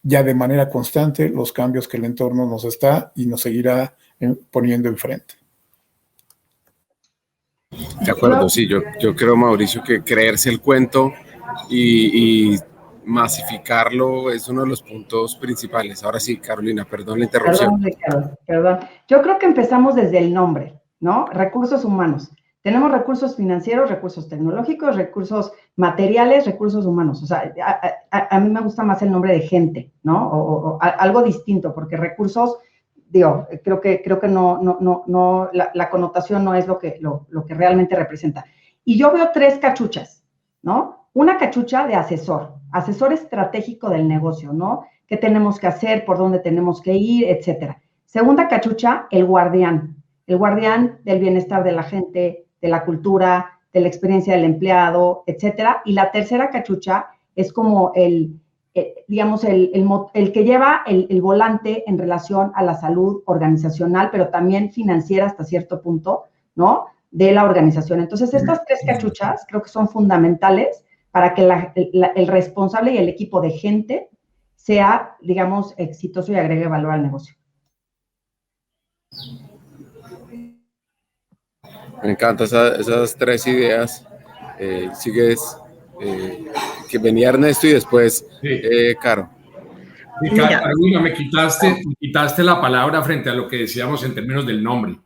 ya de manera constante los cambios que el entorno nos está y nos seguirá poniendo enfrente. De acuerdo, sí, yo creo, Mauricio, que creerse el cuento y masificarlo es uno de los puntos principales. Ahora sí, Carolina, perdón la interrupción. Perdón, Ricardo, perdón. Yo creo que empezamos desde el nombre, ¿no? Recursos humanos. Tenemos recursos financieros, recursos tecnológicos, recursos materiales, recursos humanos. O sea, a mí me gusta más el nombre de gente, ¿no? O algo distinto, porque recursos, digo, creo que no, la connotación no es lo que realmente representa. Y yo veo 3 cachuchas, ¿no? Una cachucha de asesor estratégico del negocio, ¿no? ¿Qué tenemos que hacer? ¿Por dónde tenemos que ir? Etcétera. Segunda cachucha, el guardián del bienestar de la gente, de la cultura, de la experiencia del empleado, etcétera. Y la tercera cachucha es como el que lleva el volante en relación a la salud organizacional, pero también financiera hasta cierto punto, ¿no? De la organización. Entonces, estas 3 cachuchas creo que son fundamentales para que el responsable y el equipo de gente sea, digamos, exitoso y agregue valor al negocio. Me encantan esas 3 ideas. Sigues, que venía Ernesto y después Caro. Carolina, me quitaste la palabra frente a lo que decíamos en términos del nombre.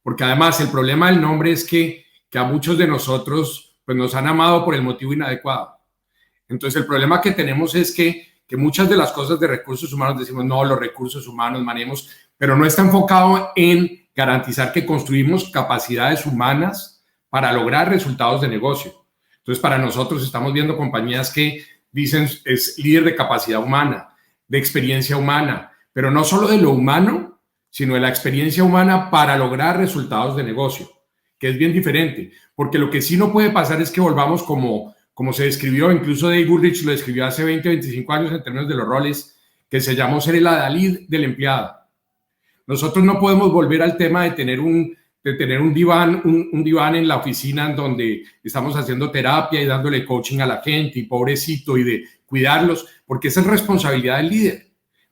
Porque además el problema del nombre es que a muchos de nosotros pues, nos han amado por el motivo inadecuado. Entonces el problema que tenemos es que muchas de las cosas de recursos humanos decimos, no, los recursos humanos manejemos, pero no está enfocado en garantizar que construimos capacidades humanas para lograr resultados de negocio. Entonces para nosotros estamos viendo compañías que dicen es líder de capacidad humana, de experiencia humana, pero no solo de lo humano, sino de la experiencia humana para lograr resultados de negocio, que es bien diferente, porque lo que sí no puede pasar es que volvamos como se describió, incluso Dave Ulrich lo describió hace 20 o 25 años en términos de los roles, que se llamó ser el adalid del empleado. Nosotros no podemos volver al tema de tener un diván en la oficina en donde estamos haciendo terapia y dándole coaching a la gente y pobrecito y de cuidarlos, porque esa es responsabilidad del líder.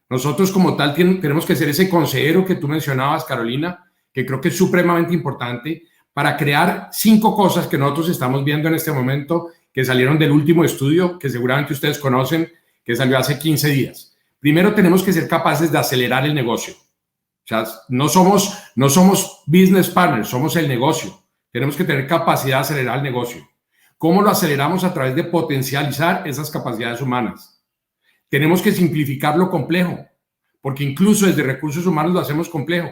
Nosotros como tal tenemos que ser ese consejero que tú mencionabas, Carolina, que creo que es supremamente importante para crear 5 cosas que nosotros estamos viendo en este momento que salieron del último estudio, que seguramente ustedes conocen, que salió hace 15 días. Primero, tenemos que ser capaces de acelerar el negocio. O sea, no somos business partners, somos el negocio. Tenemos que tener capacidad de acelerar el negocio. ¿Cómo lo aceleramos? A través de potencializar esas capacidades humanas. Tenemos que simplificar lo complejo, porque incluso desde recursos humanos lo hacemos complejo.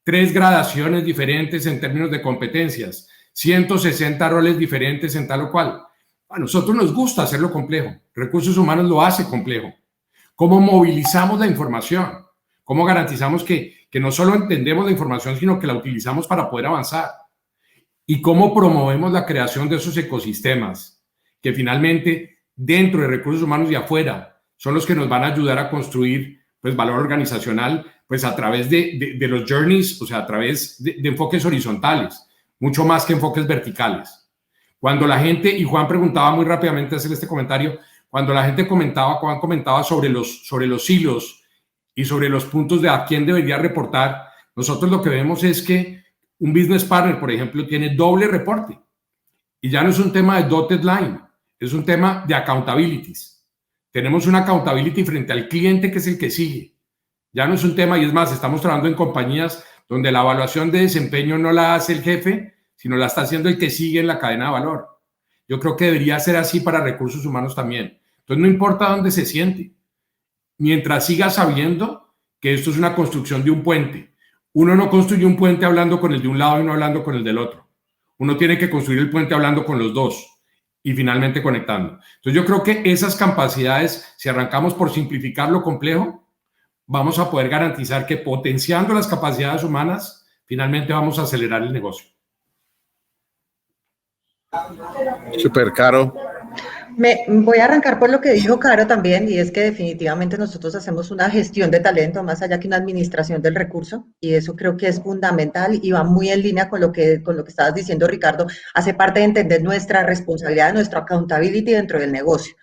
3 gradaciones diferentes en términos de competencias, 160 roles diferentes en tal o cual. A nosotros nos gusta hacerlo complejo. Recursos humanos lo hace complejo. ¿Cómo movilizamos la información? ¿Cómo garantizamos que no solo entendemos la información, sino que la utilizamos para poder avanzar? ¿Y cómo promovemos la creación de esos ecosistemas que finalmente dentro de recursos humanos y afuera son los que nos van a ayudar a construir pues, valor organizacional pues, a través de los journeys, o sea, a través de enfoques horizontales, mucho más que enfoques verticales? Cuando la gente, y Juan preguntaba muy rápidamente hacer este comentario, cuando la gente Juan comentaba sobre los hilos y sobre los puntos de a quién debería reportar, nosotros lo que vemos es que un business partner, por ejemplo, tiene doble reporte. Y ya no es un tema de dotted line, es un tema de accountabilities. Tenemos una accountability frente al cliente que es el que sigue. Ya no es un tema, y es más, estamos trabajando en compañías donde la evaluación de desempeño no la hace el jefe, sino la está haciendo el que sigue en la cadena de valor. Yo creo que debería ser así para recursos humanos también. Entonces, no importa dónde se siente, mientras siga sabiendo que esto es una construcción de un puente. Uno no construye un puente hablando con el de un lado y no hablando con el del otro. Uno tiene que construir el puente hablando con los dos y finalmente conectando. Entonces, yo creo que esas capacidades, si arrancamos por simplificar lo complejo, vamos a poder garantizar que potenciando las capacidades humanas, finalmente vamos a acelerar el negocio. Súper, Caro. Voy a arrancar por lo que dijo Caro también, y es que definitivamente nosotros hacemos una gestión de talento más allá que una administración del recurso, y eso creo que es fundamental y va muy en línea con lo que estabas diciendo, Ricardo. Hace parte de entender nuestra responsabilidad, nuestra accountability dentro del negocio.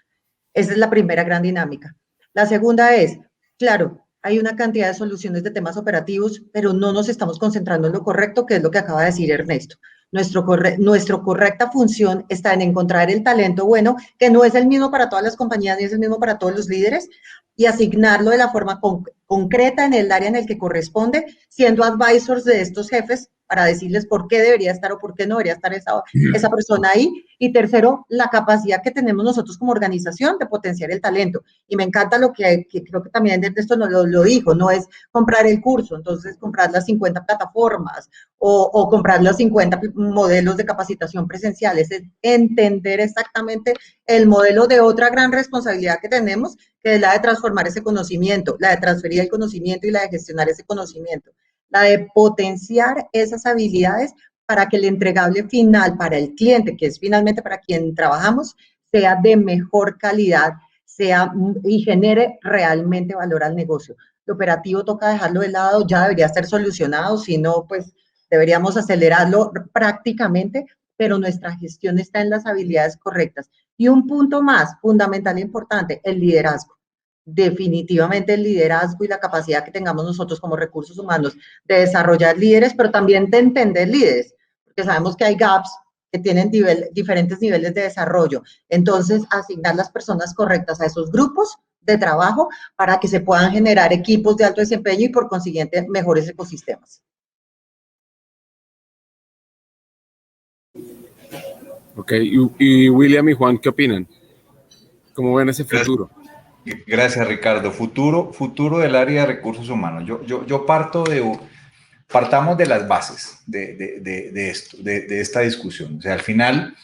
Esa es la primera gran dinámica. La segunda es, claro, hay una cantidad de soluciones de temas operativos, pero no nos estamos concentrando en lo correcto, que es lo que acaba de decir Ernesto. Nuestra correcta función está en encontrar el talento bueno, que no es el mismo para todas las compañías ni es el mismo para todos los líderes, y asignarlo de la forma concreta en el área en el que corresponde, siendo advisors de estos jefes para decirles por qué debería estar o por qué no debería estar esa persona ahí. Y tercero, la capacidad que tenemos nosotros como organización de potenciar el talento. Y me encanta lo que creo que también Ernesto lo dijo, no es comprar el curso, entonces comprar las 50 plataformas o comprar los 50 modelos de capacitación presenciales, es entender exactamente el modelo de otra gran responsabilidad que tenemos, que es la de transformar ese conocimiento, la de transferir el conocimiento y la de gestionar ese conocimiento, la de potenciar esas habilidades para que el entregable final para el cliente, que es finalmente para quien trabajamos, sea de mejor calidad, y genere realmente valor al negocio. Lo operativo toca dejarlo de lado, ya debería ser solucionado, si no, pues deberíamos acelerarlo prácticamente, pero nuestra gestión está en las habilidades correctas. Y un punto más fundamental e importante, el liderazgo. Definitivamente el liderazgo y la capacidad que tengamos nosotros como recursos humanos de desarrollar líderes, pero también de entender líderes, porque sabemos que hay gaps que tienen diferentes niveles de desarrollo. Entonces, asignar las personas correctas a esos grupos de trabajo para que se puedan generar equipos de alto desempeño y, por consiguiente, mejores ecosistemas. Ok, y William y Juan, ¿qué opinan? ¿Cómo ven ese futuro? Gracias, Ricardo. Futuro del área de recursos humanos. Yo partamos de las bases de esta discusión. O sea, al final,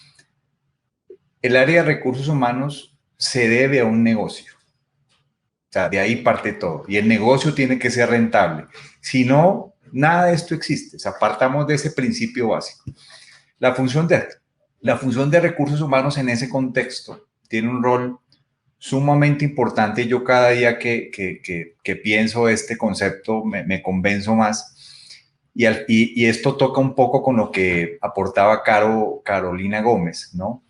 el área de recursos humanos se debe a un negocio. O sea, de ahí parte todo. Y el negocio tiene que ser rentable. Si no, nada de esto existe. O sea, partamos de ese principio básico. La función de recursos humanos en ese contexto tiene un rol sumamente importante. Yo cada día que pienso este concepto me convenzo más. Y esto toca un poco con lo que aportaba Carolina Gómez, ¿no?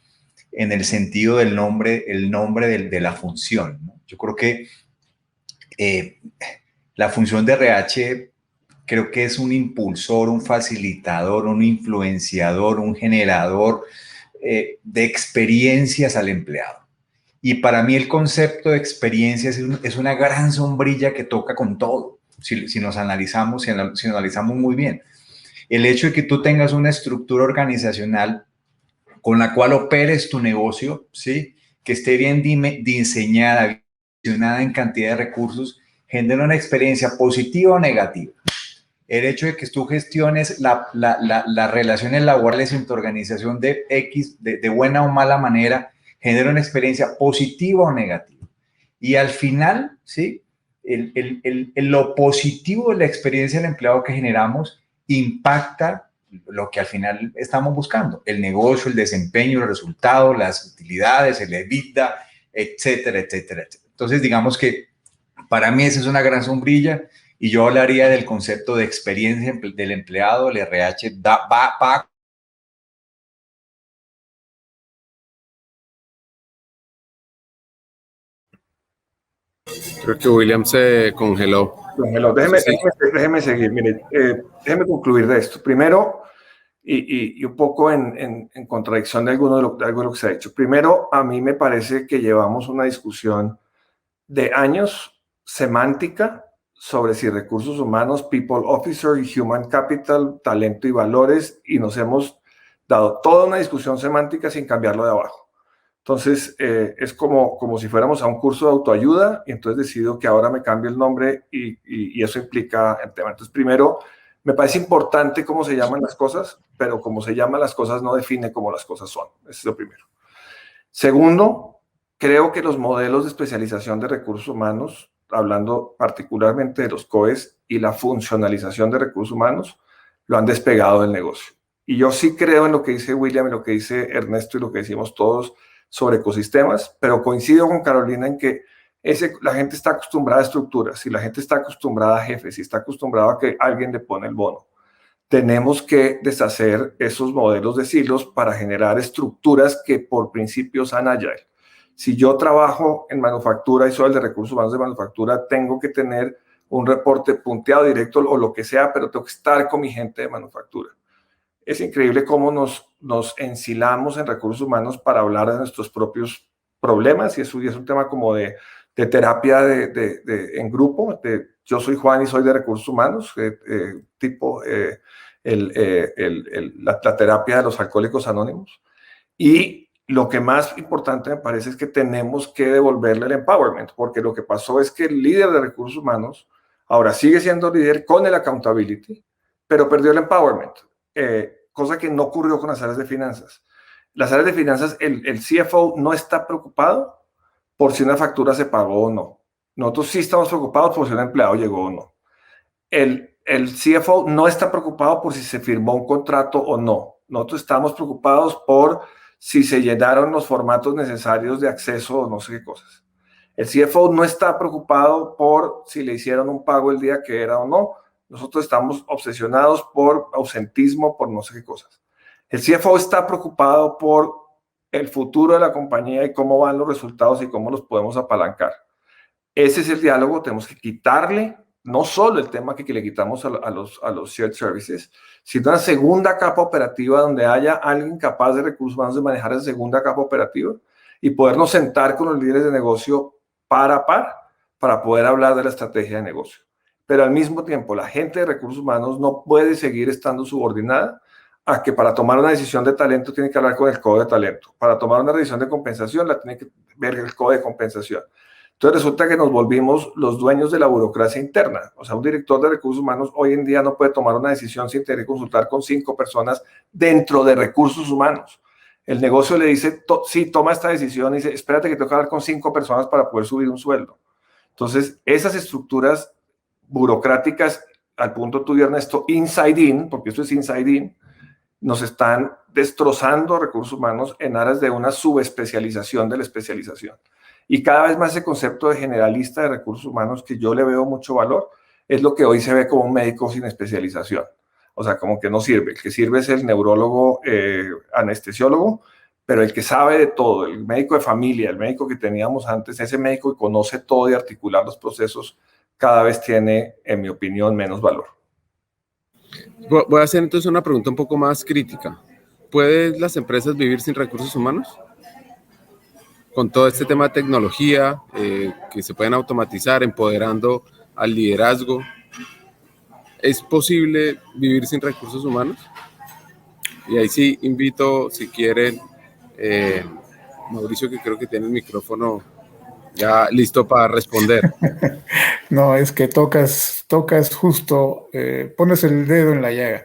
En el sentido del nombre, de la función, ¿no? Yo creo que la función de RH creo que es un impulsor, un facilitador, un influenciador, un generador de experiencias al empleado. Y para mí el concepto de experiencias es una gran sombrilla que toca con todo, si nos analizamos muy bien. El hecho de que tú tengas una estructura organizacional con la cual operes tu negocio, ¿sí? Que esté bien diseñada, en cantidad de recursos, genera una experiencia positiva o negativa. El hecho de que tú gestiones las relaciones laborales en tu organización de buena o mala manera, genera una experiencia positiva o negativa. Y al final, ¿sí? Lo positivo de la experiencia del empleado que generamos impacta lo que al final estamos buscando, el negocio, el desempeño, los resultados, las utilidades, el EBITDA, etcétera, etcétera, etcétera. Entonces, digamos que para mí esa es una gran sombrilla y yo hablaría del concepto de experiencia del empleado, el RH va. Creo que William se congeló. Déjeme seguir. Mire, déjeme concluir de esto. Primero, y un poco en contradicción de algo de lo que se ha dicho. Primero, a mí me parece que llevamos una discusión de años semántica sobre si recursos humanos, people officer y human capital, talento y valores, y nos hemos dado toda una discusión semántica sin cambiarlo de abajo. Entonces, es como si fuéramos a un curso de autoayuda, y entonces decido que ahora me cambie el nombre y eso implica el tema. Entonces, primero, me parece importante cómo se llaman las cosas, pero cómo se llaman las cosas no define cómo las cosas son. Eso es lo primero. Segundo, creo que los modelos de especialización de recursos humanos, hablando particularmente de los COEs y la funcionalización de recursos humanos, lo han despegado del negocio. Y yo sí creo en lo que dice William y lo que dice Ernesto y lo que decimos todos sobre ecosistemas, pero coincido con Carolina en que la gente está acostumbrada a estructuras, y la gente está acostumbrada a jefes, y está acostumbrada a que alguien le pone el bono. Tenemos que deshacer esos modelos de silos para generar estructuras que por principio sean agile. Si yo trabajo en manufactura y soy el de recursos humanos de manufactura, tengo que tener un reporte punteado, directo o lo que sea, pero tengo que estar con mi gente de manufactura. Es increíble cómo nos ensilamos en recursos humanos para hablar de nuestros propios problemas, y eso es un tema como de terapia en grupo. Yo soy Juan y soy de recursos humanos, la terapia de los alcohólicos anónimos. Y lo que más importante me parece es que tenemos que devolverle el empowerment, porque lo que pasó es que el líder de recursos humanos ahora sigue siendo líder con el accountability, pero perdió el empowerment, cosa que no ocurrió con las áreas de finanzas. Las áreas de finanzas, el CFO no está preocupado por si una factura se pagó o no. Nosotros sí estamos preocupados por si un empleado llegó o no. El CFO no está preocupado por si se firmó un contrato o no. Nosotros estamos preocupados por si se llenaron los formatos necesarios de acceso o no sé qué cosas. El CFO no está preocupado por si le hicieron un pago el día que era o no. Nosotros estamos obsesionados por ausentismo, por no sé qué cosas. El CFO está preocupado por el futuro de la compañía y cómo van los resultados y cómo los podemos apalancar. Ese es el diálogo. Tenemos que quitarle no solo el tema que le quitamos a los shared services, sino una segunda capa operativa donde haya alguien capaz de recursos humanos de manejar esa segunda capa operativa y podernos sentar con los líderes de negocio par a par para poder hablar de la estrategia de negocio. Pero al mismo tiempo, la gente de recursos humanos no puede seguir estando subordinada a que para tomar una decisión de talento tiene que hablar con el COE de talento. Para tomar una decisión de compensación la tiene que ver el COE de compensación. Entonces resulta que nos volvimos los dueños de la burocracia interna. O sea, un director de recursos humanos hoy en día no puede tomar una decisión sin tener que consultar con 5 personas dentro de recursos humanos. El negocio le dice, sí, toma esta decisión, y dice, espérate que tengo que hablar con 5 personas para poder subir un sueldo. Entonces, esas estructuras burocráticas, al punto tuyo, Ernesto, inside in, porque esto es inside in, nos están destrozando recursos humanos en aras de una subespecialización de la especialización. Y cada vez más ese concepto de generalista de recursos humanos, que yo le veo mucho valor, es lo que hoy se ve como un médico sin especialización. O sea, como que no sirve. El que sirve es el neurólogo, anestesiólogo, pero el que sabe de todo, el médico de familia, el médico que teníamos antes, ese médico que conoce todo y articular los procesos, cada vez tiene, en mi opinión, menos valor. Voy a hacer entonces una pregunta un poco más crítica. ¿Pueden las empresas vivir sin recursos humanos? Con todo este tema de tecnología, que se pueden automatizar, empoderando al liderazgo, ¿es posible vivir sin recursos humanos? Y ahí sí invito, si quieren, Mauricio, que creo que tiene el micrófono ya listo para responder. No, es que tocas justo, pones el dedo en la llaga.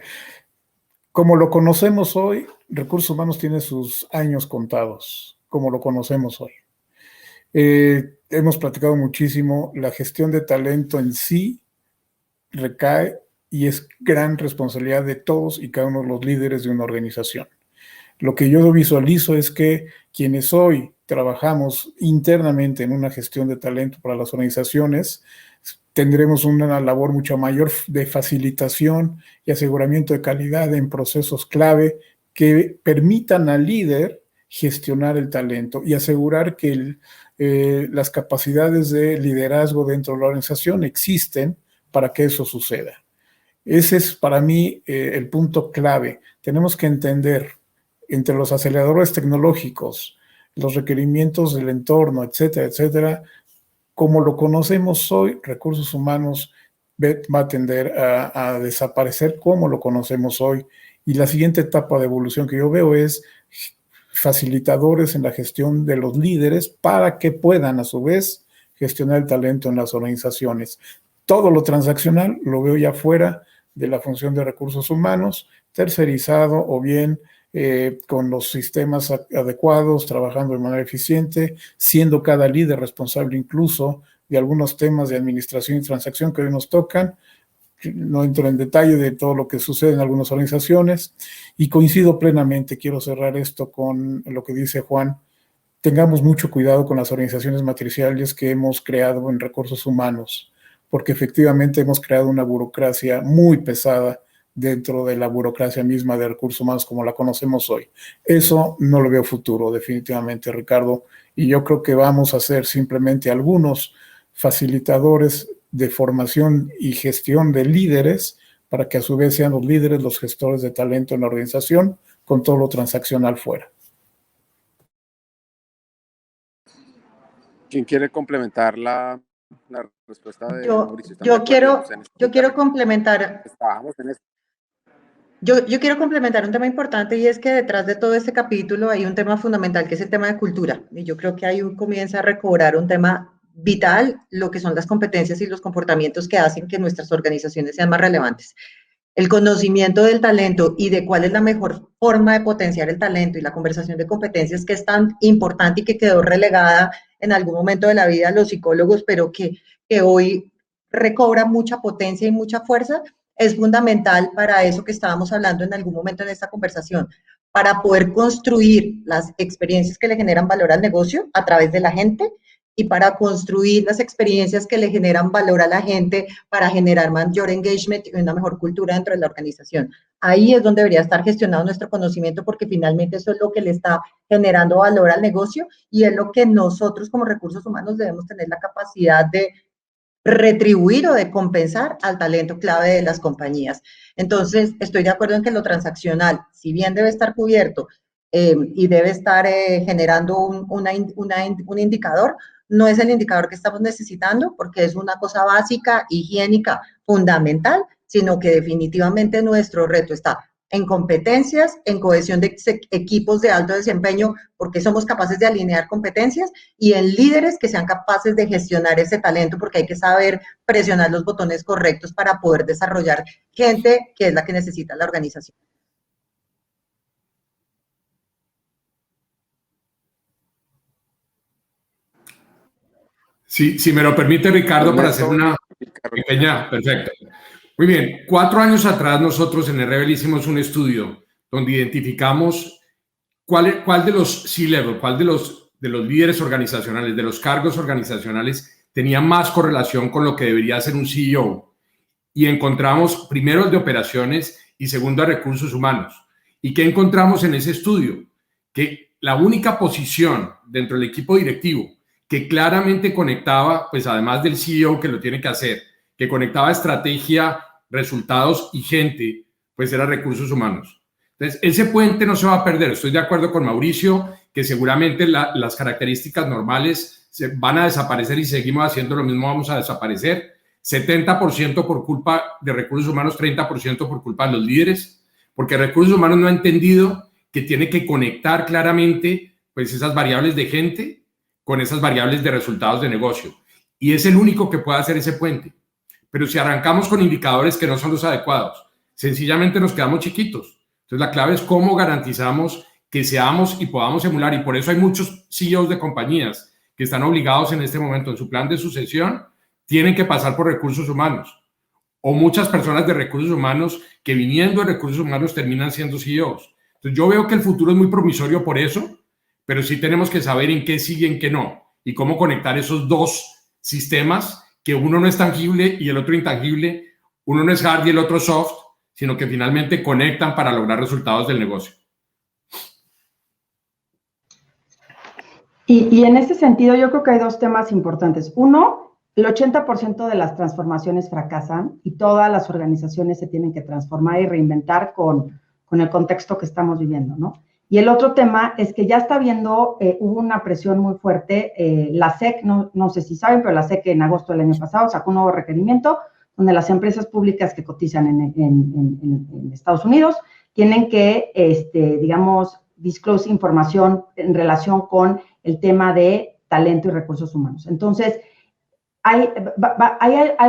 Como lo conocemos hoy, recursos humanos tiene sus años contados, como lo conocemos hoy. Hemos platicado muchísimo, la gestión de talento en sí recae y es gran responsabilidad de todos y cada uno de los líderes de una organización. Lo que yo visualizo es que quienes hoy trabajamos internamente en una gestión de talento para las organizaciones, tendremos una labor mucho mayor de facilitación y aseguramiento de calidad en procesos clave que permitan al líder gestionar el talento y asegurar que las capacidades de liderazgo dentro de la organización existen para que eso suceda. Ese es para mí el punto clave. Tenemos que entender entre los aceleradores tecnológicos, los requerimientos del entorno, etcétera, etcétera. Como lo conocemos hoy, recursos humanos va a tender a desaparecer como lo conocemos hoy. Y la siguiente etapa de evolución que yo veo es facilitadores en la gestión de los líderes para que puedan, a su vez, gestionar el talento en las organizaciones. Todo lo transaccional lo veo ya fuera de la función de recursos humanos, tercerizado o bien con los sistemas adecuados, trabajando de manera eficiente, siendo cada líder responsable incluso de algunos temas de administración y transacción que hoy nos tocan. No entro en detalle de todo lo que sucede en algunas organizaciones y coincido plenamente, quiero cerrar esto con lo que dice Juan, tengamos mucho cuidado con las organizaciones matriciales que hemos creado en recursos humanos, porque efectivamente hemos creado una burocracia muy pesada dentro de la burocracia misma de recursos humanos como la conocemos hoy. Eso no lo veo futuro, definitivamente, Ricardo, y yo creo que vamos a ser simplemente algunos facilitadores de formación y gestión de líderes para que a su vez sean los líderes los gestores de talento en la organización con todo lo transaccional fuera. ¿Quién quiere complementar la respuesta de Mauricio? Yo quiero complementar. Trabajamos en esto. Yo quiero complementar un tema importante y es que detrás de todo este capítulo hay un tema fundamental que es el tema de cultura. Y yo creo que ahí comienza a recobrar un tema vital, lo que son las competencias y los comportamientos que hacen que nuestras organizaciones sean más relevantes. El conocimiento del talento y de cuál es la mejor forma de potenciar el talento y la conversación de competencias que es tan importante y que quedó relegada en algún momento de la vida a los psicólogos, pero que hoy recobra mucha potencia y mucha fuerza, es fundamental para eso que estábamos hablando en algún momento en esta conversación, para poder construir las experiencias que le generan valor al negocio a través de la gente y para construir las experiencias que le generan valor a la gente para generar mayor engagement y una mejor cultura dentro de la organización. Ahí es donde debería estar gestionado nuestro conocimiento porque finalmente eso es lo que le está generando valor al negocio y es lo que nosotros como recursos humanos debemos tener la capacidad de retribuir o de compensar al talento clave de las compañías. Entonces, estoy de acuerdo en que lo transaccional, si bien debe estar cubierto y debe estar generando un indicador, no es el indicador que estamos necesitando porque es una cosa básica, higiénica, fundamental, sino que definitivamente nuestro reto está en competencias, en cohesión de equipos de alto desempeño, porque somos capaces de alinear competencias, y en líderes que sean capaces de gestionar ese talento, porque hay que saber presionar los botones correctos para poder desarrollar gente que es la que necesita la organización. Si me lo permite, Ricardo, para hacer una pequeña, perfecto. Muy bien, 4 años atrás nosotros en el Rebel hicimos un estudio donde identificamos cuál de los C-level, cuál de los líderes organizacionales, de los cargos organizacionales tenía más correlación con lo que debería ser un CEO. Y encontramos primero el de operaciones y segundo a recursos humanos. ¿Y qué encontramos en ese estudio? Que la única posición dentro del equipo directivo que claramente conectaba, pues además del CEO que lo tiene que hacer, que conectaba estrategia, resultados y gente, pues era recursos humanos. Entonces, ese puente no se va a perder. Estoy de acuerdo con Mauricio, que seguramente las características normales van a desaparecer y seguimos haciendo lo mismo, vamos a desaparecer. 70% por culpa de recursos humanos, 30% por culpa de los líderes, porque recursos humanos no ha entendido que tiene que conectar claramente pues esas variables de gente con esas variables de resultados de negocio. Y es el único que puede hacer ese puente. Pero si arrancamos con indicadores que no son los adecuados, sencillamente nos quedamos chiquitos. Entonces la clave es cómo garantizamos que seamos y podamos emular. Y por eso hay muchos CEOs de compañías que están obligados en este momento en su plan de sucesión, tienen que pasar por recursos humanos. O muchas personas de recursos humanos que viniendo de recursos humanos terminan siendo CEOs. Entonces yo veo que el futuro es muy promisorio por eso, pero sí tenemos que saber en qué sigue, en qué no, y cómo conectar esos dos sistemas, que uno no es tangible y el otro intangible, uno no es hard y el otro soft, sino que finalmente conectan para lograr resultados del negocio. Y en ese sentido yo creo que hay dos temas importantes. Uno, el 80% de las transformaciones fracasan y todas las organizaciones se tienen que transformar y reinventar con el contexto que estamos viviendo, ¿no? Y el otro tema es que ya está habiendo, hubo una presión muy fuerte, la SEC, no sé si saben, pero la SEC en agosto del año pasado sacó un nuevo requerimiento donde las empresas públicas que cotizan en Estados Unidos tienen que, digamos, disclose información en relación con el tema de talento y recursos humanos. Entonces, hay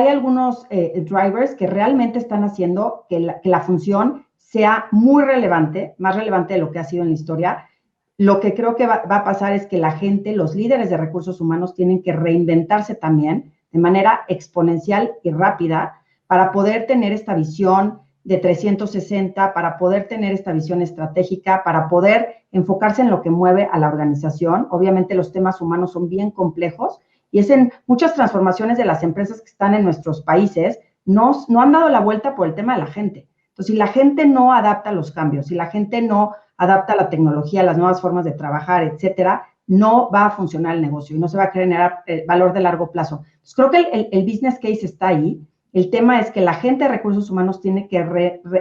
algunos drivers que realmente están haciendo que la función sea muy relevante, más relevante de lo que ha sido en la historia. Lo que creo que va a pasar es que la gente, los líderes de recursos humanos, tienen que reinventarse también de manera exponencial y rápida para poder tener esta visión de 360, para poder tener esta visión estratégica, para poder enfocarse en lo que mueve a la organización. Obviamente los temas humanos son bien complejos y es en muchas transformaciones de las empresas que están en nuestros países, no han dado la vuelta por el tema de la gente. Entonces, si la gente no adapta los cambios, si la gente no adapta la tecnología, las nuevas formas de trabajar, etcétera, no va a funcionar el negocio y no se va a generar valor de largo plazo. Entonces, creo que el business case está ahí. El tema es que la gente de recursos humanos tiene que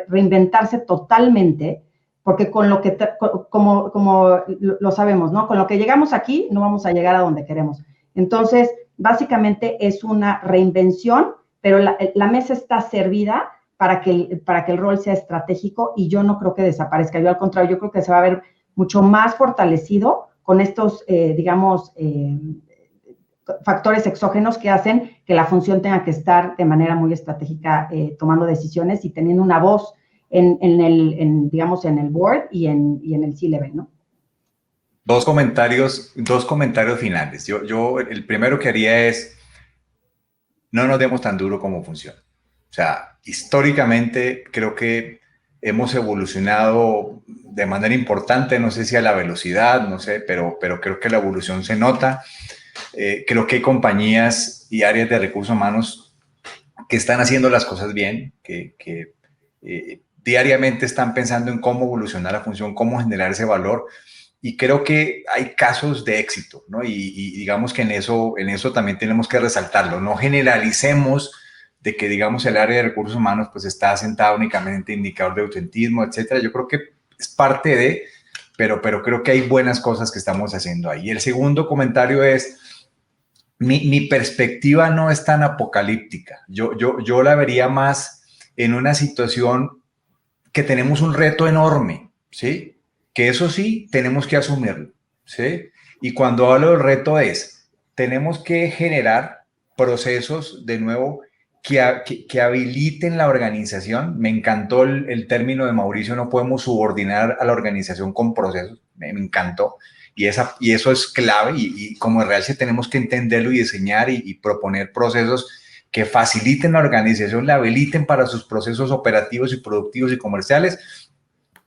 reinventarse totalmente, porque con lo que, como lo sabemos, ¿no? Con lo que llegamos aquí, no vamos a llegar a donde queremos. Entonces, básicamente es una reinvención, pero la mesa está servida para que el rol sea estratégico y yo no creo que desaparezca. Yo al contrario, yo creo que se va a ver mucho más fortalecido con estos, digamos, factores exógenos que hacen que la función tenga que estar de manera muy estratégica tomando decisiones y teniendo una voz digamos, en el board y en el C-level, ¿no? Dos comentarios finales. Yo el primero que haría es, no nos demos tan duro como funciona. O sea, históricamente creo que hemos evolucionado de manera importante, no sé si a la velocidad, no sé, pero creo que la evolución se nota. Creo que hay compañías y áreas de recursos humanos que están haciendo las cosas bien, que diariamente están pensando en cómo evolucionar la función, cómo generar ese valor. Y creo que hay casos de éxito, ¿no? Y digamos que en eso también tenemos que resaltarlo. No generalicemos de que, digamos, el área de recursos humanos pues está sentada únicamente en indicador de ausentismo, etcétera. Yo creo que es parte de, pero creo que hay buenas cosas que estamos haciendo ahí. Y el segundo comentario es, mi perspectiva no es tan apocalíptica. Yo la vería más en una situación que tenemos un reto enorme, ¿sí? Que eso sí, tenemos que asumirlo, ¿sí? Y cuando hablo del reto tenemos que generar procesos, de nuevo, que habiliten la organización. Me encantó el término de Mauricio, no podemos subordinar a la organización con procesos, me encantó. Y eso es clave y como Real sí tenemos que entenderlo y diseñar y proponer procesos que faciliten la organización, la habiliten para sus procesos operativos y productivos y comerciales,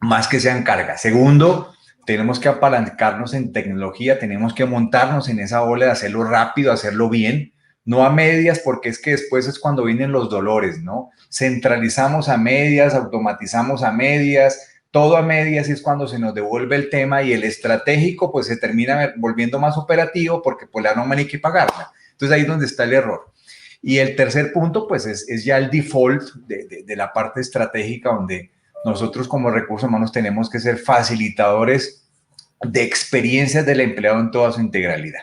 más que sean carga. Segundo, tenemos que apalancarnos en tecnología, tenemos que montarnos en esa ola de hacerlo rápido, hacerlo bien, no a medias, porque es que después es cuando vienen los dolores, ¿no? Centralizamos a medias, automatizamos a medias, todo a medias y es cuando se nos devuelve el tema y el estratégico pues se termina volviendo más operativo porque pues la nómina hay que pagarla. Entonces ahí es donde está el error. Y el tercer punto pues es ya el default de la parte estratégica donde nosotros como recursos humanos tenemos que ser facilitadores de experiencias del empleado en toda su integralidad.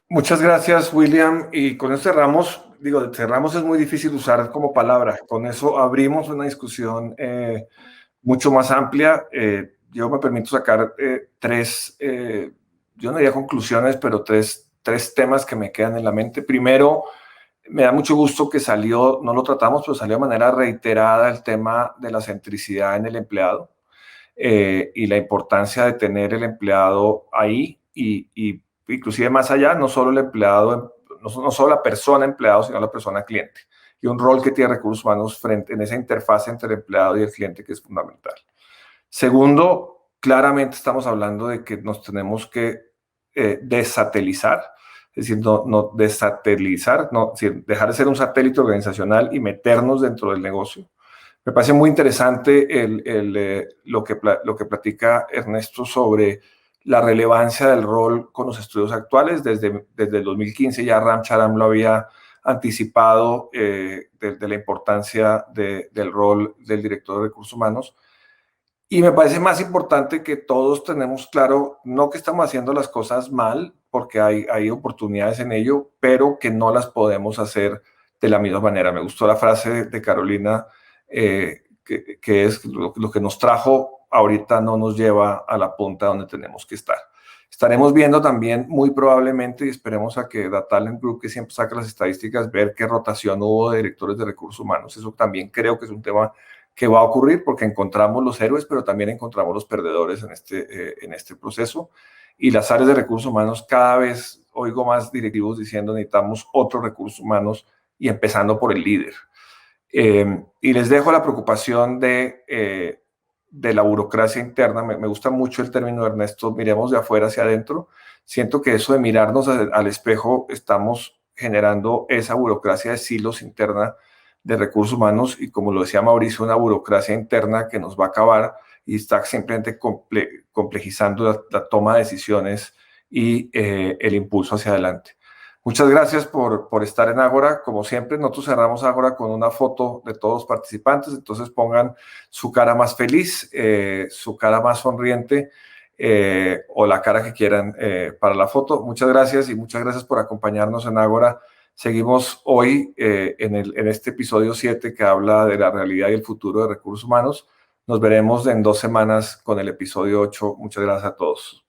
Muchas gracias, William. Y con eso cerramos. Digo, cerramos es muy difícil usar como palabra. Con eso abrimos una discusión mucho más amplia. Yo me permito sacar tres, yo no diría conclusiones, pero tres temas que me quedan en la mente. Primero, me da mucho gusto que salió, no lo tratamos, pero salió de manera reiterada el tema de la centricidad en el empleado y la importancia de tener el empleado ahí y inclusive más allá, no solo el empleado, no solo la persona empleado, sino la persona cliente. Y un rol que tiene recursos humanos frente en esa interfaz entre el empleado y el cliente que es fundamental. Segundo, claramente estamos hablando de que nos tenemos que desatelizar, es decir, no desatelizar, no, es decir, dejar de ser un satélite organizacional y meternos dentro del negocio. Me parece muy interesante lo que platica Ernesto sobre la relevancia del rol con los estudios actuales. Desde el 2015 ya Ram Charan lo había anticipado de la importancia del rol del director de recursos humanos. Y me parece más importante que todos tenemos claro, no que estamos haciendo las cosas mal, porque hay oportunidades en ello, pero que no las podemos hacer de la misma manera. Me gustó la frase de Carolina, que es lo que nos trajo ahorita no nos lleva a la punta donde tenemos que estar. Estaremos viendo también muy probablemente, y esperemos a que Data Talent Group, que siempre saca las estadísticas, ver qué rotación hubo de directores de recursos humanos. Eso también creo que es un tema que va a ocurrir porque encontramos los héroes, pero también encontramos los perdedores en este proceso. Y las áreas de recursos humanos, cada vez oigo más directivos diciendo necesitamos otros recursos humanos y empezando por el líder. Y les dejo la preocupación de la burocracia interna. Me gusta mucho el término de Ernesto, miremos de afuera hacia adentro. Siento que eso de mirarnos al espejo, estamos generando esa burocracia de silos interna de recursos humanos y, como lo decía Mauricio, una burocracia interna que nos va a acabar y está simplemente complejizando la toma de decisiones y el impulso hacia adelante. Muchas gracias por estar en Ágora. Como siempre, nosotros cerramos Ágora con una foto de todos los participantes, entonces pongan su cara más feliz, su cara más sonriente o la cara que quieran para la foto. Muchas gracias y muchas gracias por acompañarnos en Ágora. Seguimos hoy en este episodio 7 que habla de la realidad y el futuro de recursos humanos. Nos veremos en 2 semanas con el episodio 8. Muchas gracias a todos.